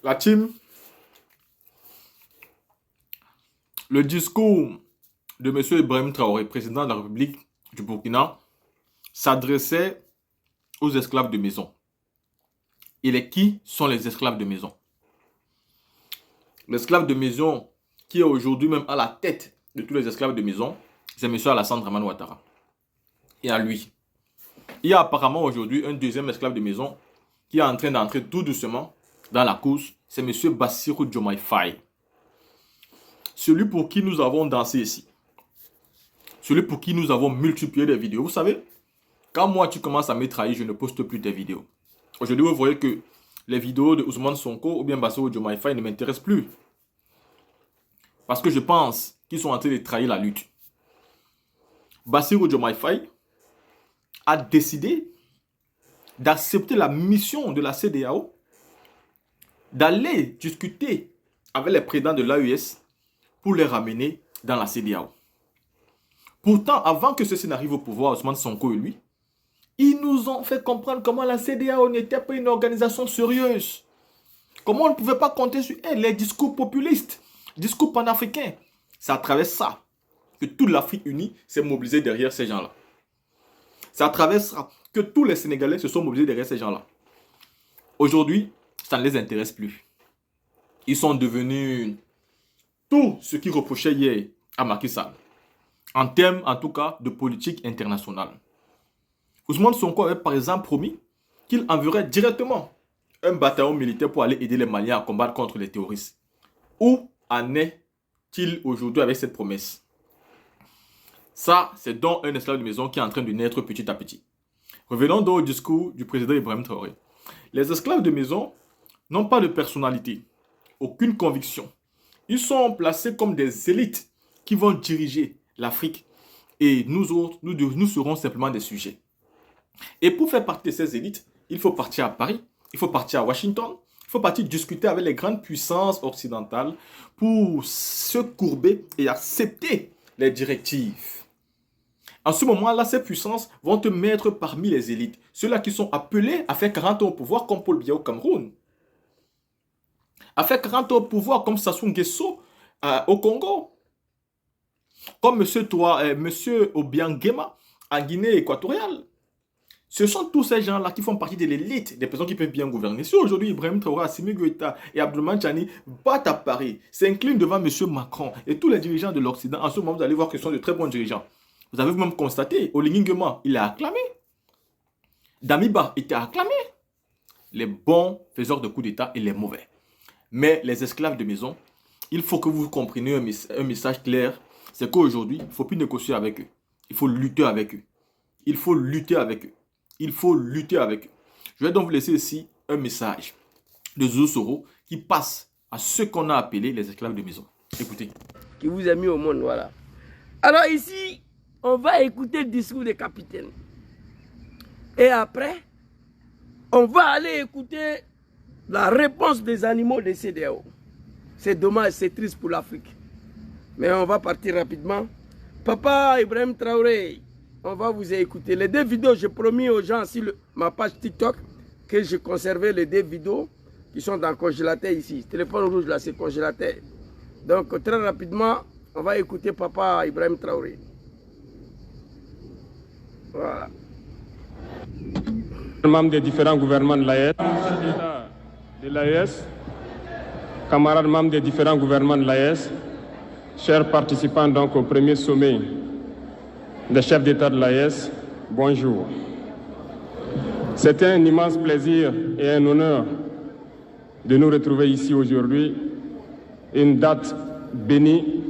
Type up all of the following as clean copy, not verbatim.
La team, le discours de M. Ibrahim Traoré, président de la République du Burkina, s'adressait aux esclaves de maison. Et qui sont les esclaves de maison? L'esclave de maison qui est aujourd'hui même à la tête de tous les esclaves de maison, c'est M. Alassane Dramane Ouattara. Et à lui. Il y a apparemment aujourd'hui un deuxième esclave de maison qui est en train d'entrer tout doucement dans la course, c'est M. Bassirou Diomaye Faye. Celui pour qui nous avons dansé ici. Celui pour qui nous avons multiplié des vidéos. Vous savez, quand moi tu commences à me trahir, je ne poste plus des vidéos. Aujourd'hui, vous voyez que les vidéos de Ousmane Sonko ou bien Bassirou Diomaye Faye ne m'intéressent plus. Parce que je pense qu'ils sont en train de trahir la lutte. Bassirou Diomaye Faye a décidé d'accepter la mission de la CEDEAO d'aller discuter avec les présidents de l'AES pour les ramener dans la CEDEAO. Pourtant, avant que ceci n'arrive au pouvoir, Ousmane Sonko et lui, ils nous ont fait comprendre comment la CEDEAO n'était pas une organisation sérieuse. Comment on ne pouvait pas compter sur elle, les discours populistes, discours panafricains. C'est à travers ça que toute l'Afrique unie s'est mobilisée derrière ces gens-là. C'est à travers ça que tous les Sénégalais se sont mobilisés derrière ces gens-là. Aujourd'hui, ça ne les intéresse plus. Ils sont devenus tout ce qu'ils reprochaient hier à Macky Sall. En termes, en tout cas, de politique internationale. Ousmane Sonko avait par exemple promis qu'il enverrait directement un bataillon militaire pour aller aider les Maliens à combattre contre les terroristes. Où en est-il aujourd'hui avec cette promesse? Ça, c'est donc un esclave de maison qui est en train de naître petit à petit. Revenons donc au discours du président Ibrahim Traoré. Les esclaves de maison n'ont pas de personnalité, aucune conviction. Ils sont placés comme des élites qui vont diriger l'Afrique. Et nous autres, nous serons simplement des sujets. Et pour faire partie de ces élites, il faut partir à Paris, il faut partir à Washington, il faut partir discuter avec les grandes puissances occidentales pour se courber et accepter les directives. En ce moment-là, ces puissances vont te mettre parmi les élites. Ceux-là qui sont appelés à faire 40 ans au pouvoir comme Paul Biya au Cameroun. À faire 40 ans au pouvoir comme Sassou Nguesso au Congo. Comme M. Obiangema en Guinée équatoriale. Ce sont tous ces gens-là qui font partie de l'élite, des personnes qui peuvent bien gouverner. Si aujourd'hui Ibrahim Traoré, Assimi Goïta et Abdourahmane Tchani battent à Paris, s'inclinent devant M. Macron et tous les dirigeants de l'Occident, en ce moment vous allez voir que ce sont de très bons dirigeants. Vous avez même constaté, Oligui Nguema, il est acclamé. Damiba était acclamé. Les bons faiseurs de coups d'État et les mauvais. Mais les esclaves de maison, il faut que vous compreniez un message clair. C'est qu'aujourd'hui, il ne faut plus négocier avec eux. Il faut lutter avec eux. Il faut lutter avec eux. Il faut lutter avec eux. Je vais donc vous laisser ici un message de Zozo Soro qui passe à ceux qu'on a appelés les esclaves de maison. Écoutez. Qui vous a mis au monde, voilà. Alors ici, on va écouter le discours des capitaines. Et après, on va aller écouter la réponse des animaux des CEDEAO. C'est dommage, c'est triste pour l'Afrique. Mais on va partir rapidement. Papa Ibrahim Traoré, on va vous écouter. Les deux vidéos, j'ai promis aux gens sur ma page TikTok que je conservais les deux vidéos qui sont dans le congélateur ici. Téléphone rouge là, c'est congélateur. Donc très rapidement, on va écouter Papa Ibrahim Traoré. Voilà. Membres des différents gouvernements de l'AES, camarades membres des différents gouvernements de l'AES, chers participants donc au premier sommet des chefs d'État de l'AES, bonjour. C'est un immense plaisir et un honneur de nous retrouver ici aujourd'hui, une date bénie,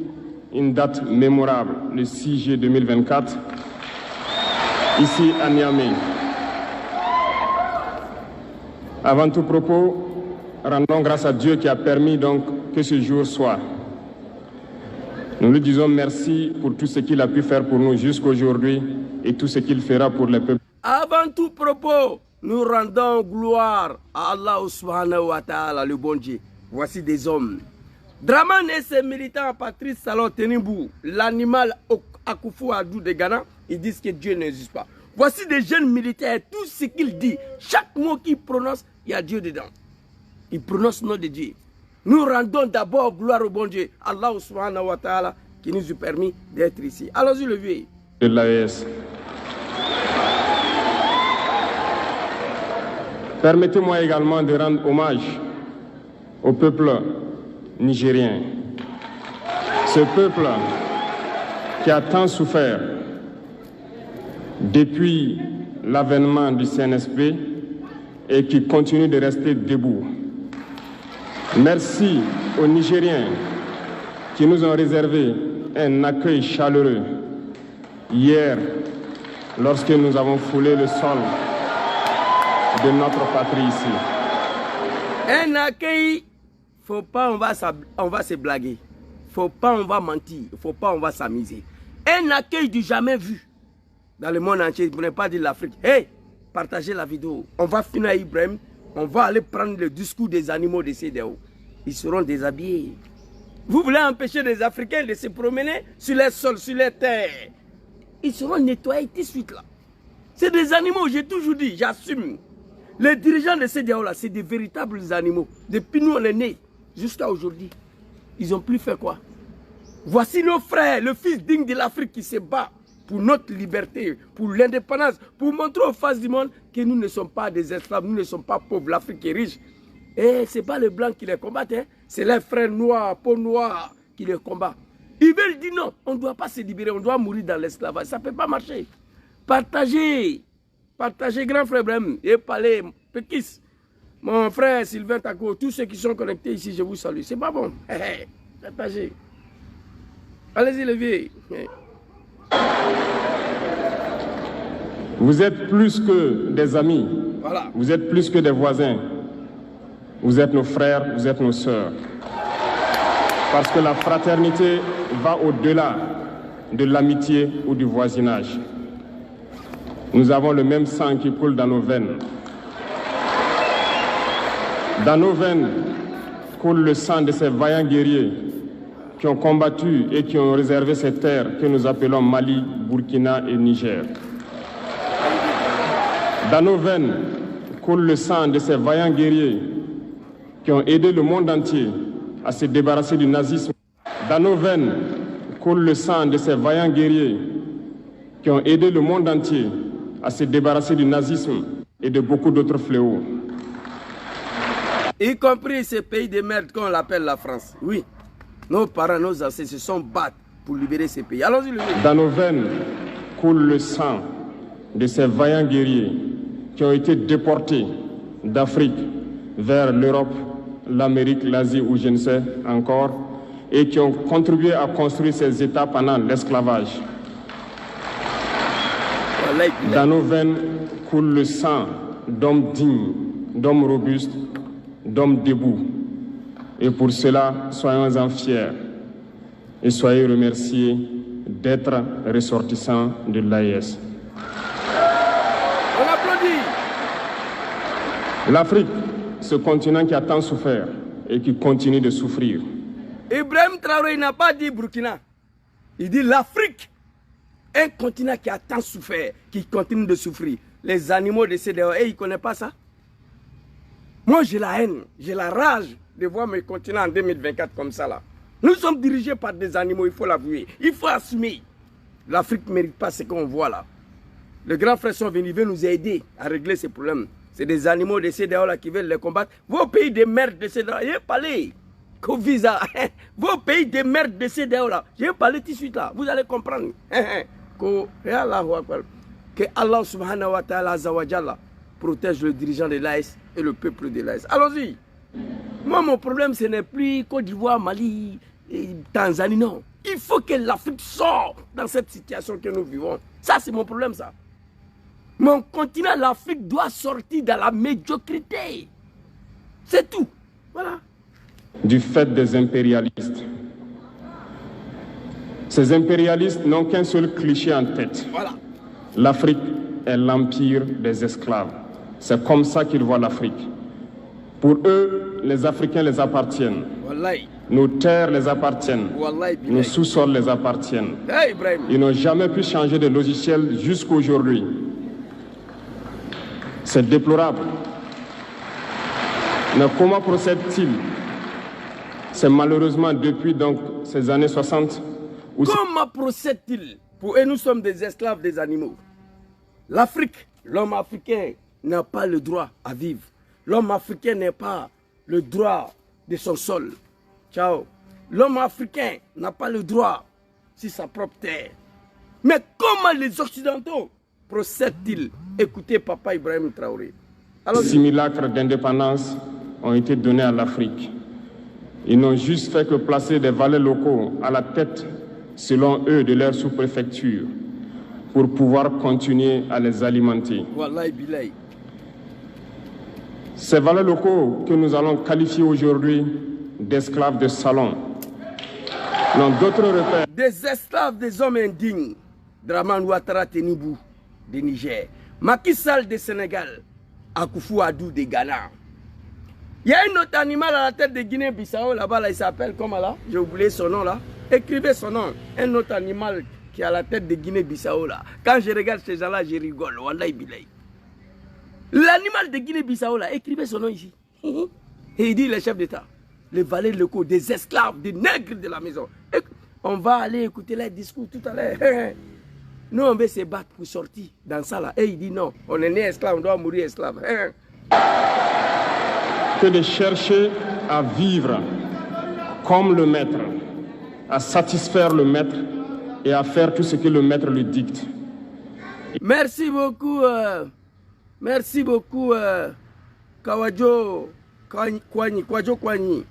une date mémorable, le 6 juillet 2024, ici à Niamey. Avant tout propos, rendons grâce à Dieu qui a permis donc que ce jour soit. Nous lui disons merci pour tout ce qu'il a pu faire pour nous jusqu'aujourd'hui et tout ce qu'il fera pour les peuples. Avant tout propos, nous rendons gloire à Allah subhanahu wa ta'ala, le bon Dieu. Voici des hommes. Dramane et ses militants, Patrice Talon Ténibou, l'animal Akufo Adou de Ghana, ils disent que Dieu n'existe pas. Voici des jeunes militaires, tout ce qu'ils disent, chaque mot qu'ils prononcent, il y a Dieu dedans. Ils prononcent le nom de Dieu. Nous rendons d'abord gloire au bon Dieu, Allah subhanahu wa ta'ala, qui nous a permis d'être ici. Allons-y, le vieux. De l'AES. Permettez-moi également de rendre hommage au peuple nigérien. Ce peuple qui a tant souffert depuis l'avènement du CNSP et qui continue de rester debout. Merci aux Nigériens qui nous ont réservé un accueil chaleureux hier lorsque nous avons foulé le sol de notre patrie ici. Un accueil, faut pas on va se blaguer. Faut pas on va mentir. Faut pas on va s'amuser. Un accueil du jamais vu dans le monde entier. Vous n'avez pas dit l'Afrique. Hey, partagez la vidéo. On va finir à Ibrahim. On va aller prendre le discours des animaux de CEDEAO. Ils seront déshabillés. Vous voulez empêcher les Africains de se promener sur les sols, sur les terres. Ils seront nettoyés tout de suite là. C'est des animaux, j'ai toujours dit, j'assume. Les dirigeants de CEDEAO là, c'est des véritables animaux. Depuis nous on est nés jusqu'à aujourd'hui. Ils ont plus fait quoi? Voici nos frères, le fils digne de l'Afrique qui se bat pour notre liberté, pour l'indépendance, pour montrer aux faces du monde que nous ne sommes pas des esclaves, nous ne sommes pas pauvres, l'Afrique est riche. Et ce n'est pas les blancs qui les combattent, hein. C'est les frères noirs, peau noire qui les combattent. Ils veulent dire non, on ne doit pas se libérer, on doit mourir dans l'esclavage. Ça ne peut pas marcher. Partagez, partagez, grand frère Ibrahim, et parlez, Pekis, mon frère Sylvain Tako, tous ceux qui sont connectés ici, je vous salue. C'est pas bon. Partagez. Allez-y, les vieux. Vous êtes plus que des amis. Voilà. Vous êtes plus que des voisins. Vous êtes nos frères, vous êtes nos sœurs. Parce que la fraternité va au-delà de l'amitié ou du voisinage. Nous avons le même sang qui coule dans nos veines. Dans nos veines coule le sang de ces vaillants guerriers qui ont combattu et qui ont réservé ces terres que nous appelons Mali, Burkina et Niger. Dans nos veines coule le sang de ces vaillants guerriers qui ont aidé le monde entier à se débarrasser du nazisme. Dans nos veines coule le sang de ces vaillants guerriers qui ont aidé le monde entier à se débarrasser du nazisme et de beaucoup d'autres fléaux. Y compris ces pays de merde qu'on l'appelle la France. Oui, nos parents, nos ancêtres se sont battus pour libérer ces pays. Allons-y, le Dans nos veines coule le sang de ces vaillants guerriers qui ont été déportés d'Afrique vers l'Europe, l'Amérique, l'Asie ou je ne sais encore, et qui ont contribué à construire ces États pendant l'esclavage. Dans nos veines coule le sang d'hommes dignes, d'hommes robustes, d'hommes debout. Et pour cela, soyons-en fiers et soyez remerciés d'être ressortissants de l'AES. On applaudit. L'Afrique, ce continent qui a tant souffert et qui continue de souffrir. Ibrahim Traoré n'a pas dit Burkina. Il dit l'Afrique. Un continent qui a tant souffert, qui continue de souffrir. Les animaux de CEDEAO, ils ne connaissent pas ça. Moi, j'ai la haine, j'ai la rage de voir mes continents en 2024 comme ça là. Nous sommes dirigés par des animaux, il faut l'avouer. Il faut assumer. L'Afrique ne mérite pas ce qu'on voit là. Les grands frères sont venus, ils veulent nous aider à régler ces problèmes. C'est des animaux de CEDEAO là qui veulent les combattre. Vos pays de merde de CEDEAO, j'ai parlé. Visa. Vos pays de merde de CEDEAO là, j'ai parlé tout de suite là. Vous allez comprendre. Que Allah subhanahu wa ta'ala azawajalla protège le dirigeant de l'AES et le peuple de l'AES. Allons-y. Moi, mon problème, ce n'est plus Côte d'Ivoire, Mali, et Tanzanie, non. Il faut que l'Afrique sorte dans cette situation que nous vivons. Ça, c'est mon problème, ça. Mon continent, l'Afrique, doit sortir de la médiocrité. C'est tout. Voilà. Du fait des impérialistes. Ces impérialistes n'ont qu'un seul cliché en tête. Voilà. L'Afrique est l'empire des esclaves. C'est comme ça qu'ils voient l'Afrique. Pour eux, les Africains les appartiennent. Wallahi. Nos terres les appartiennent. Wallahi, nos sous-sols les appartiennent. Hey, Ibrahim. Ils n'ont jamais pu changer de logiciel jusqu'à aujourd'hui. C'est déplorable. Mais comment procède-t-il? C'est malheureusement depuis donc ces années 60 où... Comment procède-t-il? Et nous sommes des esclaves des animaux. L'Afrique, l'homme africain n'a pas le droit à vivre. L'homme africain n'a pas le droit de son sol. Ciao. L'homme africain n'a pas le droit sur sa propre terre. Mais comment les Occidentaux procèdent-ils? Écoutez Papa Ibrahim Traoré. Alors, simulacres d'indépendance ont été donnés à l'Afrique. Ils n'ont juste fait que placer des valets locaux à la tête, selon eux, de leur sous-préfecture pour pouvoir continuer à les alimenter. Wallahi billahi. Ces valets locaux que nous allons qualifier aujourd'hui d'esclaves de salon n'ont d'autres repères. Des esclaves des hommes indignes. Dramane Ouattara Tenibou de Niger. Macky Sall de Sénégal. Akufo Adou de Ghana. Il y a un autre animal à la tête de Guinée-Bissau là-bas, là, il s'appelle comment là? J'ai oublié son nom là. Écrivez son nom. Un autre animal qui est à la tête de Guinée-Bissau là. Quand je regarde ces gens-là, je rigole. Wallahi billahi. L'animal de Guinée-Bissau là, écrivez son nom ici. Et il dit les chefs d'État, les valets locaux, des esclaves, des nègres de la maison. Et on va aller écouter les discours tout à l'heure. Nous, on veut se battre pour sortir dans ça là. Et il dit non, on est né esclave, on doit mourir esclave. Que de chercher à vivre comme le maître, à satisfaire le maître et à faire tout ce que le maître lui dicte. Merci beaucoup, Kawadjo Kwanyi.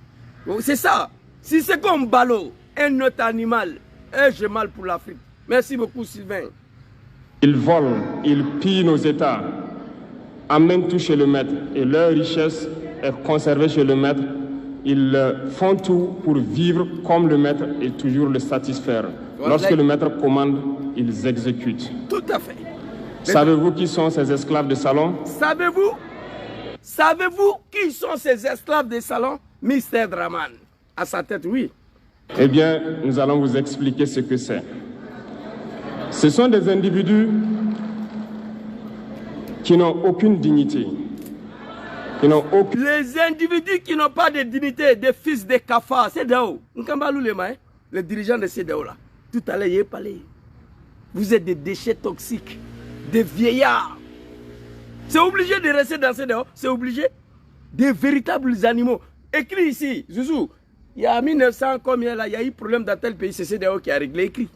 C'est ça. Si c'est comme Balo, un autre animal, j'ai mal pour l'Afrique. Merci beaucoup, Sylvain. Ils volent, ils pillent nos États, amènent tout chez le maître et leur richesse est conservée chez le maître. Ils font tout pour vivre comme le maître et toujours le satisfaire. Lorsque le maître commande, ils exécutent. Tout à fait. Savez-vous qui sont ces esclaves de salon? Savez-vous qui sont ces esclaves de salon? Mr. Dramane. À sa tête, oui. Eh bien, nous allons vous expliquer ce que c'est. Ce sont des individus qui n'ont aucune dignité. Les individus qui n'ont pas de dignité, des fils de cafards, c'est d'où? Les dirigeants de CEDEAO là. Tout à l'heure, il est parlé. Vous êtes des déchets toxiques, des vieillards. C'est obligé de rester dans CEDEAO, c'est obligé. Des véritables animaux. Écrit ici, Zouzou, il y a 1900 combien là, il y a eu problème dans tel pays, c'est CEDEAO qui a réglé, écrit.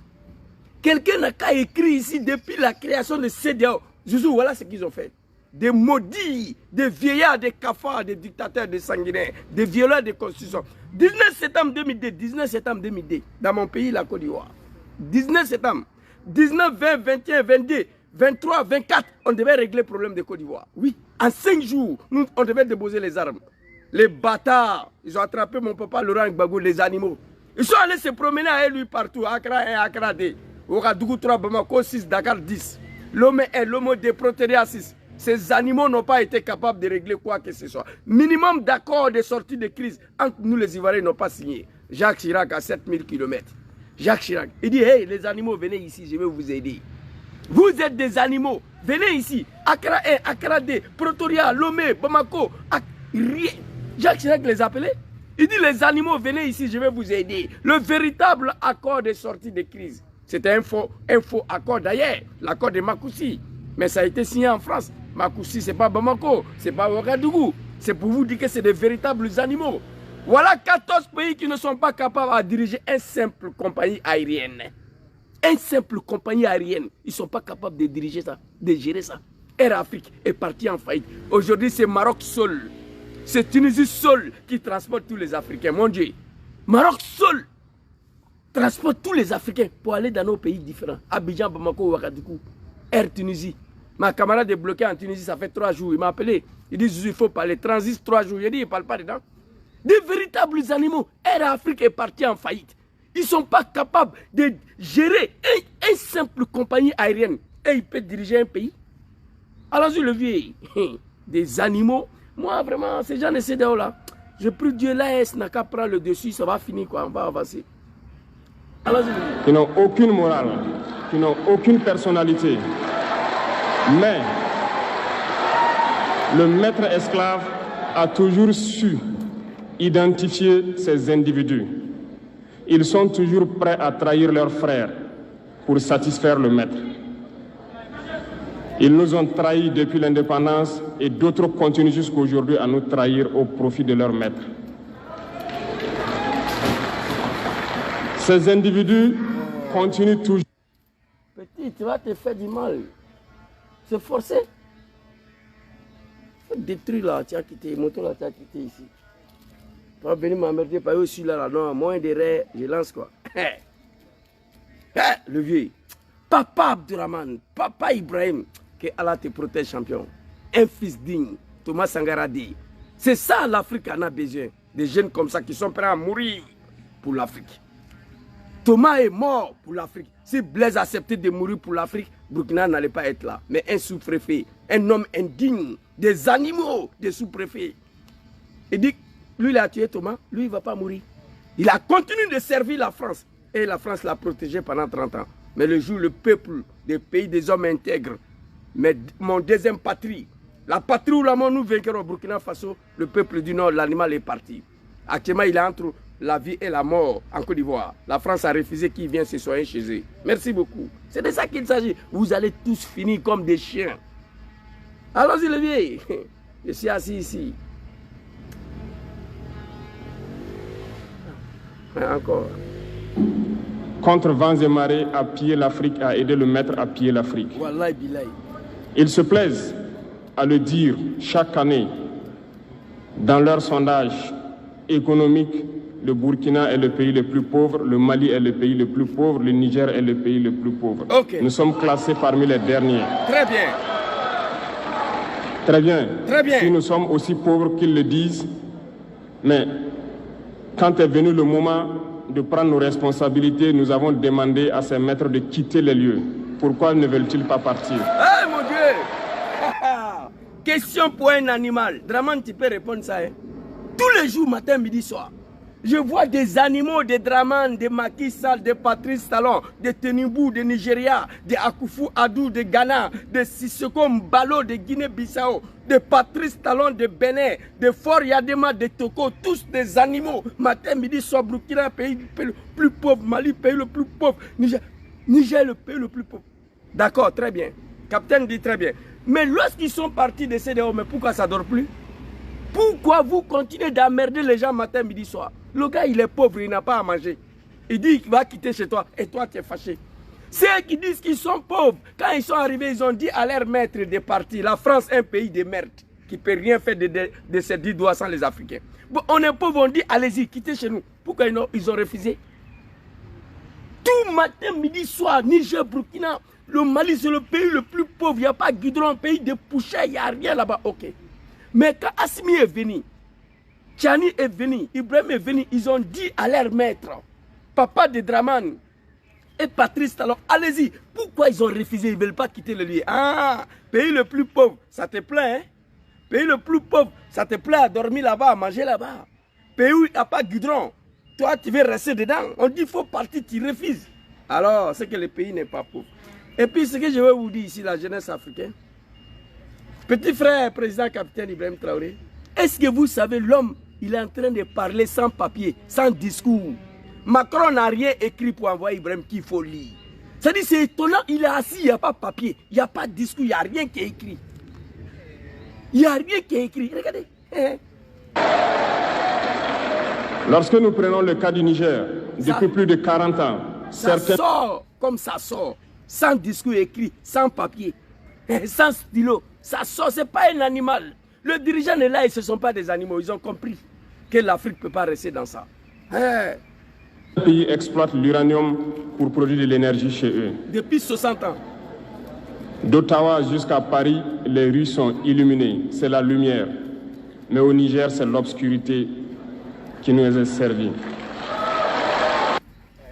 Quelqu'un n'a qu'à écrire ici depuis la création de CEDEAO. Zouzou, voilà ce qu'ils ont fait. Des maudits, des vieillards, des cafards, des dictateurs, des sanguinaires, des violeurs de constitution. 19 septembre 2002, dans mon pays, la Côte d'Ivoire. 19 septembre, 19, 20, 21, 22, 23, 24, on devait régler le problème de Côte d'Ivoire. Oui, en 5 jours, on devait déposer les armes. Les bâtards, ils ont attrapé mon papa Laurent Gbagbo, les animaux. Ils sont allés se promener avec lui partout, Accra 1, Accra 2, Ouagadougou 3, Bamako 6, Dakar 10. L'homme 1, l'homme 2, Pretoria 6. Ces animaux n'ont pas été capables de régler quoi que ce soit. Minimum d'accord de sortie de crise entre nous les Ivoiriens n'ont pas signé. Jacques Chirac à 7000 km. Jacques Chirac, il dit, hey les animaux, venez ici, je vais vous aider. Vous êtes des animaux, venez ici. Accra 1, Accra 2, Pretoria, Lomé, Bamako, rien. Jacques Chirac les appelait. Il dit, les animaux, venez ici, je vais vous aider. Le véritable accord de sortie de crise. C'était un faux accord d'ailleurs, l'accord de Makoussi. Mais ça a été signé en France. Makoussi, ce n'est pas Bamako, ce n'est pas Ouagadougou. C'est pour vous dire que c'est des véritables animaux. Voilà 14 pays qui ne sont pas capables de diriger une simple compagnie aérienne. Une simple compagnie aérienne. Ils ne sont pas capables de diriger ça, de gérer ça. Air Afrique est parti en faillite. Aujourd'hui, c'est Maroc seul. C'est Tunisie seul qui transporte tous les Africains. Mon Dieu. Maroc seul transporte tous les Africains pour aller dans nos pays différents. Abidjan, Bamako, Ouagadougou. Air Tunisie. Ma camarade est bloquée en Tunisie, ça fait 3 jours. Il m'a appelé. Il dit, il faut parler. Transit 3 jours. Il dit, il ne parle pas dedans. Des véritables animaux. Air Afrique est parti en faillite. Ils ne sont pas capables de gérer une simple compagnie aérienne. Et ils peuvent diriger un pays. Allons-y, le vieux. Des animaux. Moi, vraiment, ces gens de CEDEAO là, je prie Dieu, l'AS n'a qu'à prendre le dessus, ça va finir quoi, on va avancer. Allons-y, le vieux. Qui n'ont aucune morale, qui n'ont aucune personnalité. Mais le maître esclave a toujours su identifier ces individus. Ils sont toujours prêts à trahir leurs frères pour satisfaire le maître. Ils nous ont trahis depuis l'indépendance et d'autres continuent jusqu'à aujourd'hui à nous trahir au profit de leur maître. Ces individus continuent toujours. Petit, tu vas te faire du mal. C'est forcé. Tu vas détruire là, tu as quitté, moto là, tu as quitté ici. Tu vas venir m'emmerder par eux aussi là, non, moins de raies, je lance quoi. Le vieux. Papa Abdurrahman, papa Ibrahim, que Allah te protège champion. Un fils digne, Thomas Sankara dit. C'est ça l'Afrique en a besoin. Des jeunes comme ça qui sont prêts à mourir pour l'Afrique. Thomas est mort pour l'Afrique. Si Blaise acceptait de mourir pour l'Afrique, Burkina n'allait pas être là. Mais un sous-préfet, un homme indigne, des animaux, des sous-préfets. Il dit, lui il a tué Thomas, lui il ne va pas mourir. Il a continué de servir la France. Et la France l'a protégé pendant 30 ans. Mais le jour, le peuple des pays des hommes intègres, mais mon deuxième patrie, la patrie où la mort nous vaincrons au Burkina Faso, le peuple du Nord, l'animal est parti. Actuellement, il est entre la vie et la mort en Côte d'Ivoire. La France a refusé qu'il vienne se soigner chez eux. Merci beaucoup. C'est de ça qu'il s'agit. Vous allez tous finir comme des chiens. Allons-y, le vieil. Je suis assis ici. Encore. Contre vents et marées, à piller l'Afrique, à aider le maître à piller l'Afrique. Wallahi billahi. Ils se plaisent à le dire chaque année dans leurs sondages économiques. Le Burkina est le pays le plus pauvre, le Mali est le pays le plus pauvre, le Niger est le pays le plus pauvre. Okay. Nous sommes classés parmi les derniers. Très bien. Très bien. Très bien. Si nous sommes aussi pauvres qu'ils le disent, mais quand est venu le moment de prendre nos responsabilités, nous avons demandé à ces maîtres de quitter les lieux. Pourquoi ne veulent-ils pas partir? Eh mon Dieu. Question pour un animal. Draman, tu peux répondre ça. Hein? Tous les jours, matin, midi, soir. Je vois des animaux, des Draman, des Macky Sall, des Patrice Talon, des Tenibou de Nigeria, des Akufo Adou de Ghana, des Sissoko Mbalo de Guinée-Bissau, des Patrice Talon de Bénin, des Fort Yadema de Togo, tous des animaux. Matin, midi, soir, Burkina, pays le plus pauvre, Mali, pays le plus pauvre, Niger, le pays le plus pauvre. D'accord, très bien. Capitaine dit très bien. Mais lorsqu'ils sont partis de CDO, mais pourquoi ça ne dort plus? Pourquoi vous continuez d'emmerder les gens matin, midi, soir? Le gars, il est pauvre, il n'a pas à manger. Il dit qu'il va quitter chez toi et toi, tu es fâché. Ceux qui disent qu'ils sont pauvres, quand ils sont arrivés, ils ont dit à leur maître de partir. La France est un pays de merde qui ne peut rien faire de ses 10 doigts sans les Africains. Bon, on est pauvres, on dit allez-y, quittez chez nous. Pourquoi ils ont refusé? Tout matin, midi, soir, Niger, Burkina, le Mali, c'est le pays le plus pauvre. Il n'y a pas de goudron, un pays de poussière, il n'y a rien là-bas. Ok. Mais quand Assimi est venu, Tchani est venu, Ibrahim est venu, ils ont dit à leur maître, papa de Draman et Patrice Talon, allez-y. Pourquoi ils ont refusé? Ils ne veulent pas quitter le lieu. Ah, pays le plus pauvre, ça te plaît, hein? Pays le plus pauvre, ça te plaît à dormir là-bas, à manger là-bas. Pays où il n'y a pas de goudron, toi tu veux rester dedans. On dit qu'il faut partir, tu refuses. Alors, c'est que le pays n'est pas pauvre. Et puis, ce que je veux vous dire ici, la jeunesse africaine, petit frère, président capitaine Ibrahim Traoré, est-ce que vous savez, l'homme, il est en train de parler sans papier, sans discours. Macron n'a rien écrit pour envoyer Ibrahim qu'il faut lire. C'est-à-dire, c'est étonnant, il est assis, il n'y a pas de papier, il n'y a pas de discours, il n'y a rien qui est écrit. Il n'y a rien qui est écrit. Regardez. Lorsque nous prenons le cas du Niger, depuis plus de 40 ans, ça sort comme ça sort, sans discours écrit, sans papier, sans stylo. Ça sort, ce n'est pas un animal. Le dirigeant est là, ce ne sont pas des animaux. Ils ont compris que l'Afrique ne peut pas rester dans ça. Les pays exploitent l'uranium pour produire de l'énergie chez eux. Depuis 60 ans. D'Ottawa jusqu'à Paris, les rues sont illuminées. C'est la lumière. Mais au Niger, c'est l'obscurité qui nous est servie.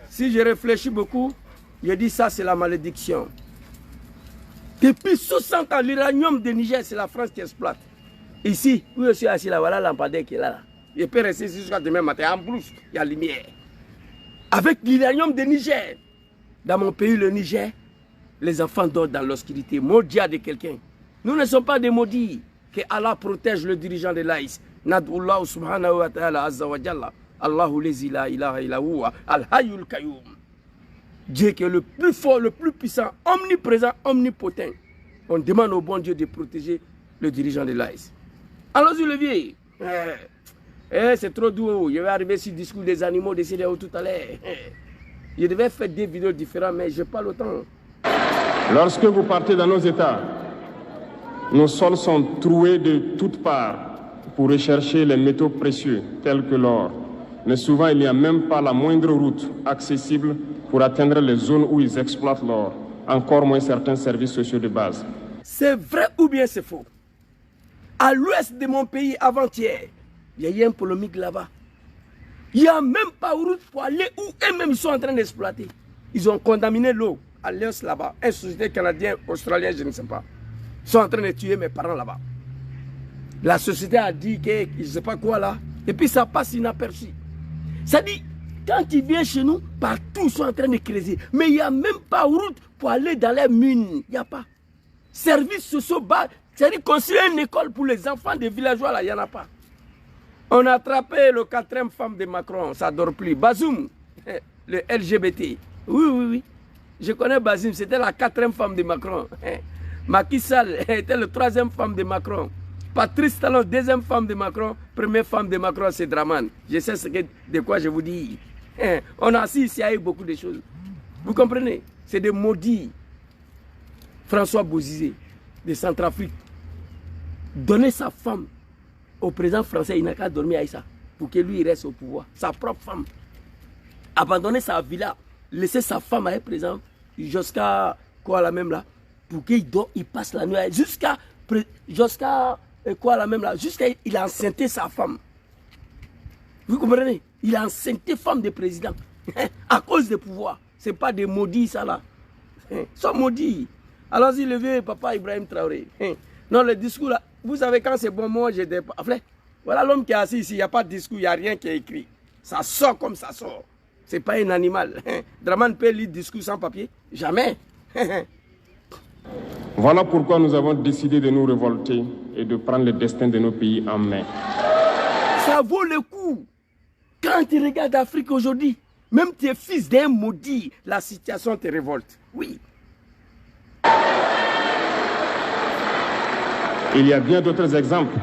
Si je réfléchis beaucoup, je dis ça, c'est la malédiction. Depuis 60 ans, l'uranium de Niger, c'est la France qui exploite. Ici, où je suis assis là, voilà lampadaire qui est là. Je peux rester ici jusqu'à demain matin. En brousse, il y a lumière. Avec l'uranium de Niger. Dans mon pays, le Niger, les enfants dorment dans l'obscurité. Maudit de quelqu'un. Nous ne sommes pas des maudits. Que Allah protège le dirigeant de l'AIS. Nad'ullah subhanahu wa ta'ala azza wa jalla. Allahu lazi la ilaha illa huwa al-hayyul qayyum. Dieu qui est le plus fort, le plus puissant, omniprésent, omnipotent. On demande au bon Dieu de protéger le dirigeant de l'AS. Allons-y, le vieil. C'est trop doux. Je vais arriver sur le discours des animaux de CDAO tout à l'heure. Je devais faire des vidéos différentes, mais je n'ai pas le temps. Lorsque vous partez dans nos États, nos sols sont troués de toutes parts pour rechercher les métaux précieux tels que l'or. Mais souvent, il n'y a même pas la moindre route accessible pour atteindre les zones où ils exploitent l'or, encore moins certains services sociaux de base. C'est vrai ou bien c'est faux? À l'ouest de mon pays, avant-hier, il y a eu une polémique là-bas. Il n'y a même pas de route pour aller où eux-mêmes ils sont en train d'exploiter. Ils ont contaminé l'eau à l'est là-bas. Une société canadienne, australienne, je ne sais pas. Ils sont en train de tuer mes parents là-bas. La société a dit que je ne sais pas quoi là. Et puis ça passe inaperçu. Ça dit, quand ils viennent chez nous, partout ils sont en train de creuser. Mais il n'y a même pas de route pour aller dans les mines. Il n'y a pas. Service sociaux bas. C'est-à-dire construire une école pour les enfants des villageois là, il n'y en a pas. On a attrapé le 4e femme de Macron, ça ne dort plus. Bazoum, le LGBT. Oui. Je connais Bazoum, c'était la 4e femme de Macron. Macky Sall était le 3e femme de Macron. Patrice Talon, 2e femme de Macron. 1re femme de Macron, c'est Draman. Je sais de quoi je vous dis. On a assis ici à beaucoup de choses. Vous comprenez? C'est des maudits. François Bozizé, de Centrafrique, donner sa femme au président français, il n'a qu'à dormir avec ça, pour que lui il reste au pouvoir. Sa propre femme. Abandonner sa villa, laisser sa femme avec le président jusqu'à quoi la même là, pour qu'il passe la nuit jusqu'à quoi la même là, jusqu'à il a enceinté sa femme. Vous comprenez? Il a enceinté femme de président à cause du pouvoir. Ce n'est pas des maudits ça là. Ils sont maudits. Allons-y, le vieux papa Ibrahim Traoré. Non, le discours là, vous savez quand c'est bon, moi j'ai des... Voilà l'homme qui est assis ici, il n'y a pas de discours, il n'y a rien qui est écrit. Ça sort comme ça sort. Ce n'est pas un animal. Draman peut lire discours sans papier? Jamais. Voilà pourquoi nous avons décidé de nous révolter et de prendre le destin de nos pays en main. Ça vaut le coup. Quand tu regardes l'Afrique aujourd'hui, même tes fils d'un maudit, la situation te révolte. Oui. Il y a bien d'autres exemples.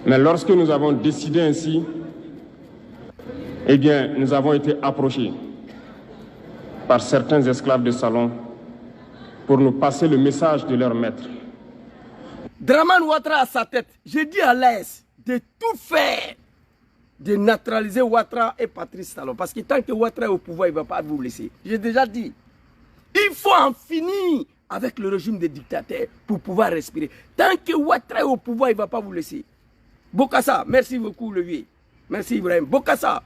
Mais lorsque nous avons décidé ainsi, eh bien, nous avons été approchés par certains esclaves de salon pour nous passer le message de leur maître. Draman Ouattara à sa tête, j'ai dit à l'AS de tout faire, de neutraliser Ouattara et Patrice Talon. Parce que tant que Ouattara est au pouvoir, il ne va pas vous laisser. J'ai déjà dit, il faut en finir avec le régime des dictateurs pour pouvoir respirer. Tant que Ouattara est au pouvoir, il ne va pas vous laisser. Bokassa, merci beaucoup le vieux. Merci Ibrahim. Bokassa,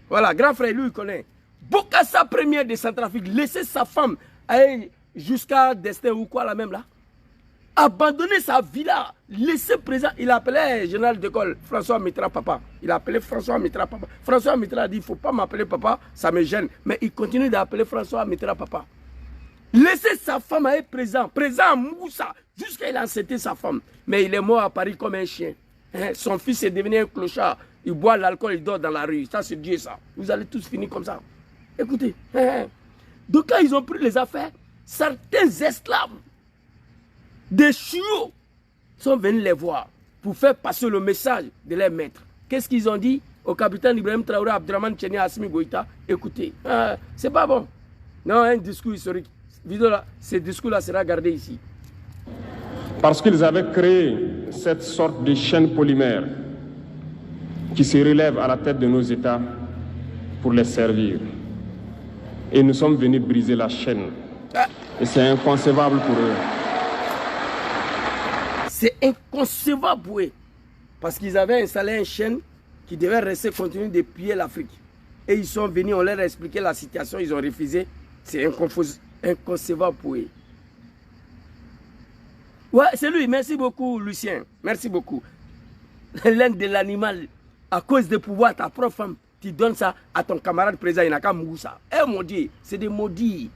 voilà, grand frère, lui il connaît. Bokassa premier de Centrafrique, laisser sa femme aller jusqu'à Destin ou quoi la même là. Abandonner sa villa, laisser présent. Il appelait général de Gaulle, François Mitterrand papa. Il appelait François Mitterrand papa. François Mitterrand a dit, il ne faut pas m'appeler papa, ça me gêne. Mais il continue d'appeler François Mitterrand papa. Laisser sa femme à être présent à Moussa, jusqu'à il a enceinté sa femme. Mais il est mort à Paris comme un chien. Son fils est devenu un clochard. Il boit l'alcool, il dort dans la rue. Ça, c'est Dieu, ça. Vous allez tous finir comme ça. Écoutez. Donc, quand ils ont pris les affaires, certains esclaves, des chiots, sont venus les voir pour faire passer le message de leur maître. Qu'est-ce qu'ils ont dit au capitaine Ibrahim Traoré, Abdraman Tcheni, Assimi Goïta? Écoutez, c'est pas bon. Non, un discours historique. Ce discours-là sera gardé ici. Parce qu'ils avaient créé cette sorte de chaîne polymère qui se relève à la tête de nos États pour les servir. Et nous sommes venus briser la chaîne. Et c'est inconcevable pour eux. C'est inconcevable pour eux. Parce qu'ils avaient installé une chaîne qui devait rester continuer de piller l'Afrique. Et ils sont venus, on leur a expliqué la situation, ils ont refusé. C'est inconcevable pour eux. Ouais, c'est lui. Merci beaucoup, Lucien. Merci beaucoup. L'un de l'animal, à cause de pouvoir, ta propre femme, tu donnes ça à ton camarade président, il n'a qu'à mourir ça. Eh mon Dieu, c'est des maudits.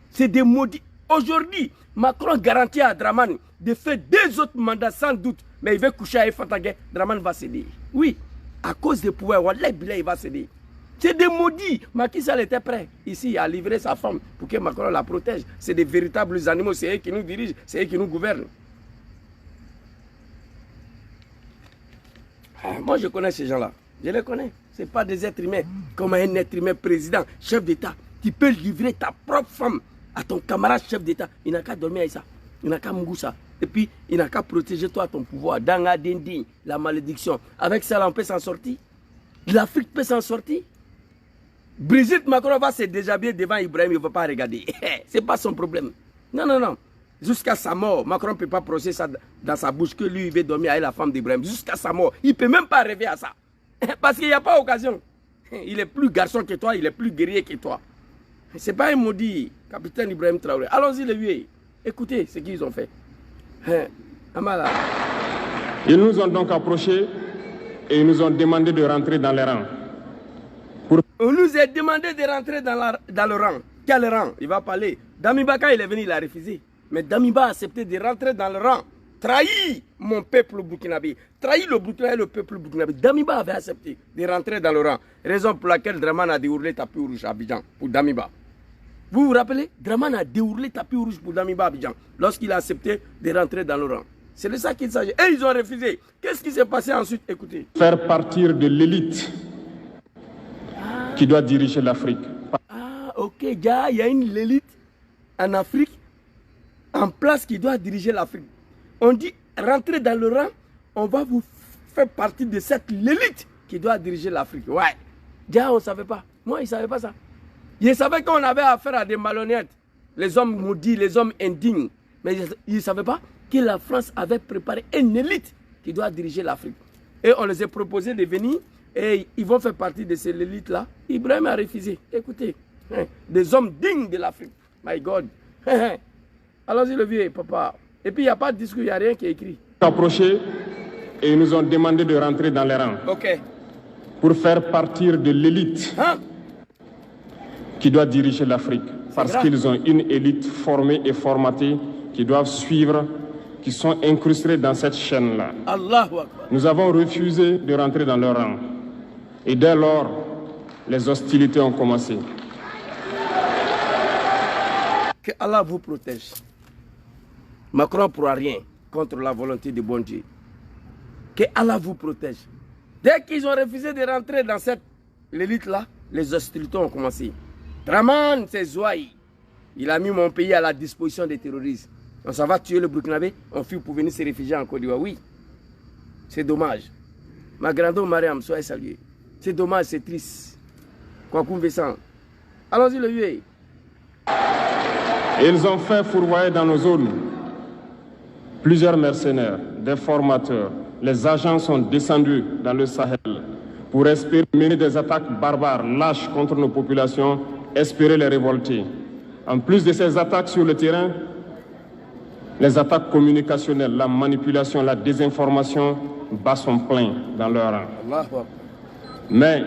C'est des maudits. Aujourd'hui, Macron garantit à Dramani de faire 2 autres mandats sans doute. mais il veut coucher avec Fatagé, Draman va céder. Oui, à cause des pouvoirs, Wallah Billah, il va céder. C'est des maudits. Macky Sall était prêt ici à livrer sa femme pour que Macron la protège. C'est des véritables animaux, c'est eux qui nous dirigent, c'est eux qui nous gouvernent. Moi, je connais ces gens-là. Je les connais. Ce n'est pas des êtres humains. Comme un être humain président, chef d'État, qui peut livrer ta propre femme à ton camarade chef d'État. Il n'a qu'à dormir avec ça. Il n'a qu'à mourir ça. Et puis, il n'a qu'à protéger toi, ton pouvoir. Danga Dindi, la malédiction. Avec ça, là, on peut s'en sortir. L'Afrique peut s'en sortir. Brigitte Macron va se déshabiller devant Ibrahim, il ne va pas regarder. Ce n'est pas son problème. Non, non, non. Jusqu'à sa mort, Macron ne peut pas procéder ça dans sa bouche que lui, il veut dormir avec la femme d'Ibrahim. Jusqu'à sa mort. Il ne peut même pas rêver à ça. Parce qu'il n'y a pas d'occasion. Il est plus garçon que toi, il est plus guerrier que toi. Ce n'est pas un maudit, capitaine Ibrahim Traoré. Allons-y, les vieux. Écoutez ce qu'ils ont fait. Amala. Ils nous ont donc approchés et ils nous ont demandé de rentrer dans les rangs. On nous a demandé de rentrer dans le rang. Quel rang? Il va parler. Damiba, quand il est venu, il a refusé. Mais Damiba a accepté de rentrer dans le rang. Trahi mon peuple burkinabé. Trahi le Burkina et le peuple burkinabé. Damiba avait accepté de rentrer dans le rang. Raison pour laquelle Draman a déroulé tapis rouge à Abidjan pour Damiba. Vous vous rappelez? Draman a déroulé tapis rouge pour Damiba à Abidjan lorsqu'il a accepté de rentrer dans le rang. C'est de ça qu'il s'agit. Et ils ont refusé. Qu'est-ce qui s'est passé ensuite? Écoutez. Faire partir de l'élite qui doit diriger l'Afrique. Ah, ok, il y a une élite en Afrique en place qui doit diriger l'Afrique. On dit, rentrez dans le rang, on va vous faire partie de cette élite qui doit diriger l'Afrique. Ouais, déjà on ne savait pas. Moi, ils ne savaient pas ça. Ils savaient qu'on avait affaire à des malhonnêtes, les hommes maudits, les hommes indignes. Mais ils ne savaient pas que la France avait préparé une élite qui doit diriger l'Afrique. Et on les a proposé de venir. Et ils vont faire partie de cette élite-là. Ibrahim a refusé. Écoutez, des hommes dignes de l'Afrique. My God. Allons-y le vieux, papa. Et puis il n'y a pas de discours, il n'y a rien qui est écrit. Ils sont approchés et ils nous ont demandé de rentrer dans les rangs. Ok. Pour faire partir de l'élite qui doit diriger l'Afrique. Parce qu'ils ont une élite formée et formatée qui doivent suivre, qui sont incrustés dans cette chaîne-là. Allahu Akbar. Nous avons refusé de rentrer dans leur rang. Et dès lors, les hostilités ont commencé. Que Allah vous protège. Macron ne pourra rien contre la volonté de bon Dieu. Que Allah vous protège. Dès qu'ils ont refusé de rentrer dans cette élite-là, les hostilités ont commencé. Draman, c'est Zouaï. Il a mis mon pays à la disposition des terroristes. On s'en va tuer le Burkinabé, on fuit pour venir se réfugier en Côte d'Ivoire. Oui, c'est dommage. Ma grande Mariam, soyez saluée. C'est dommage, c'est triste. Kwakoum Vessan. Allons-y le vieux. Ils ont fait fourvoyer dans nos zones plusieurs mercenaires, des formateurs. Les agents sont descendus dans le Sahel pour espérer mener des attaques barbares, lâches contre nos populations, espérer les révolter. En plus de ces attaques sur le terrain, les attaques communicationnelles, la manipulation, la désinformation battent son plein dans leur rang. Mais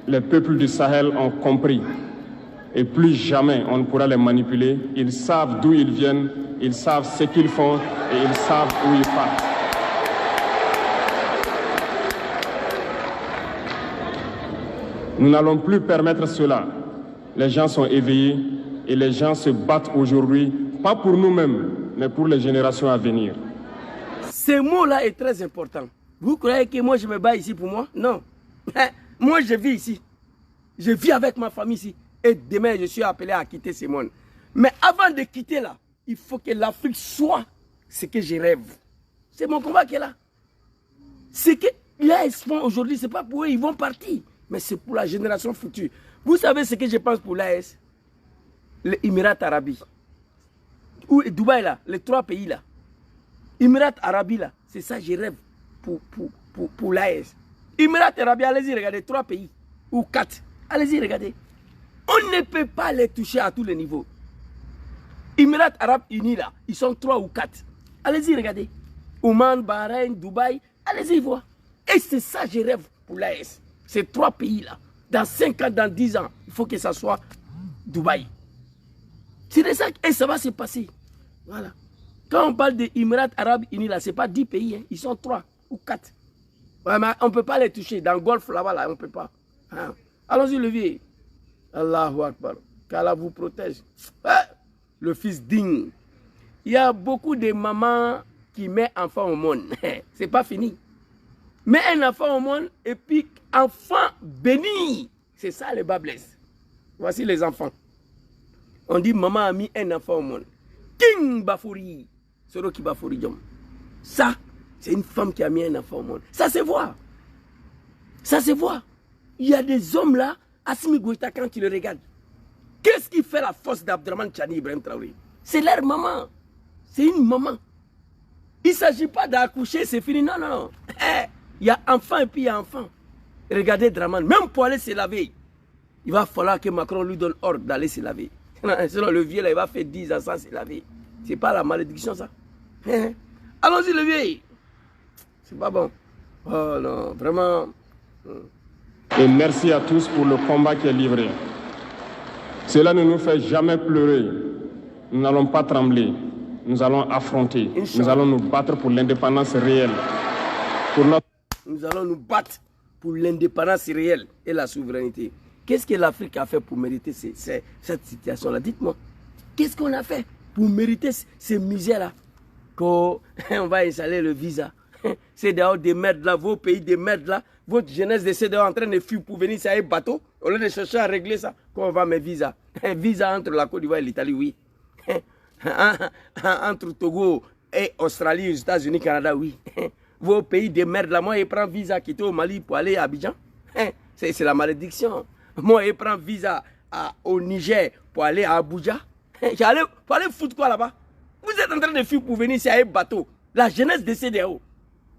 les peuples du Sahel ont compris. Et plus jamais on ne pourra les manipuler. Ils savent d'où ils viennent, ils savent ce qu'ils font et ils savent où ils partent. Nous n'allons plus permettre cela. Les gens sont éveillés et les gens se battent aujourd'hui, pas pour nous-mêmes, mais pour les générations à venir. Ce mot-là est très important. Vous croyez que moi je me bats ici pour moi? Non. Moi je vis ici. Je vis avec ma famille ici. Et demain je suis appelé à quitter ce monde. Mais avant de quitter là, il faut que l'Afrique soit ce que je rêve. C'est mon combat qui est là. Ce que l'AS font aujourd'hui, ce n'est pas pour eux, ils vont partir. Mais c'est pour la génération future. Vous savez ce que je pense pour l'AS? Les Émirats Arabes. Ou Dubaï là, les 3 pays là. Émirats Arabes là, c'est ça que je rêve pour l'AS. Émirats Arabes, allez-y, regardez, 3 pays. Ou 4. Allez-y, regardez. On ne peut pas les toucher à tous les niveaux. Émirats Arabes Unis là, ils sont 3 ou 4. Allez-y, regardez. Oman, Bahreïn, Dubaï, allez-y voir. Et c'est ça que je rêve pour l'AS. Ces 3 pays là. Dans 5 ans, dans 10 ans, il faut que ça soit Dubaï. C'est de ça et ça va se passer. Voilà. Quand on parle des Émirats Arabes Unis, là, ce n'est pas 10 pays, hein. Ils sont 3 ou 4. Ouais, mais on ne peut pas les toucher. Dans le golfe là-bas, là, on ne peut pas. Hein. Allons-y, le vieux. Allahu Akbar. Qu'Allah vous protège. Le fils digne. Il y a beaucoup de mamans qui mettent enfant au monde. C'est pas fini. Mets un enfant au monde et puis enfant béni. C'est ça le bas blesse. Voici les enfants. On dit maman a mis un enfant au monde. King Bafouri. Soroki Bafouri Djom. Ça, c'est une femme qui a mis un enfant au monde. Ça se voit. Ça se voit. Il y a des hommes là, Assimi Goïta, quand tu le regardes. Qu'est-ce qui fait la force d'Abdraman Chani Ibrahim Traoré? C'est leur maman. C'est une maman. Il ne s'agit pas d'accoucher, c'est fini. Non, non, non. Il y a enfant et puis il y a enfant. Regardez Draman, même pour aller se laver, il va falloir que Macron lui donne ordre d'aller se laver. Sinon le vieux là, il va faire 10 ans sans se laver. C'est pas la malédiction ça. Allons-y le vieux. C'est pas bon. Oh non, vraiment. Et merci à tous pour le combat qui est livré. Cela ne nous fait jamais pleurer. Nous n'allons pas trembler. Nous allons affronter. Nous allons nous battre pour l'indépendance réelle. Nous allons nous battre pour l'indépendance réelle et la souveraineté. Qu'est-ce que l'Afrique a fait pour mériter cette situation-là? Dites-moi. Qu'est-ce qu'on a fait pour mériter ces misères-là? Qu'on va installer le visa. C'est dehors des merdes là, vos pays des merdes là, votre jeunesse de CEDEAO en train de fuir pour venir sur un bateau. Au lieu de chercher à régler ça, qu'on va mes visas. Visa entre la Côte d'Ivoire et l'Italie, oui. Entre Togo et Australie, les États-Unis, Canada, oui. Vos pays de merde là, moi je prends visa quitter au Mali pour aller à Abidjan. C'est la malédiction. Moi je prends visa au Niger pour aller à Abuja. Pour aller foutre quoi là-bas? Vous êtes en train de fuir pour venir sur un bateau. La jeunesse de CEDEAO.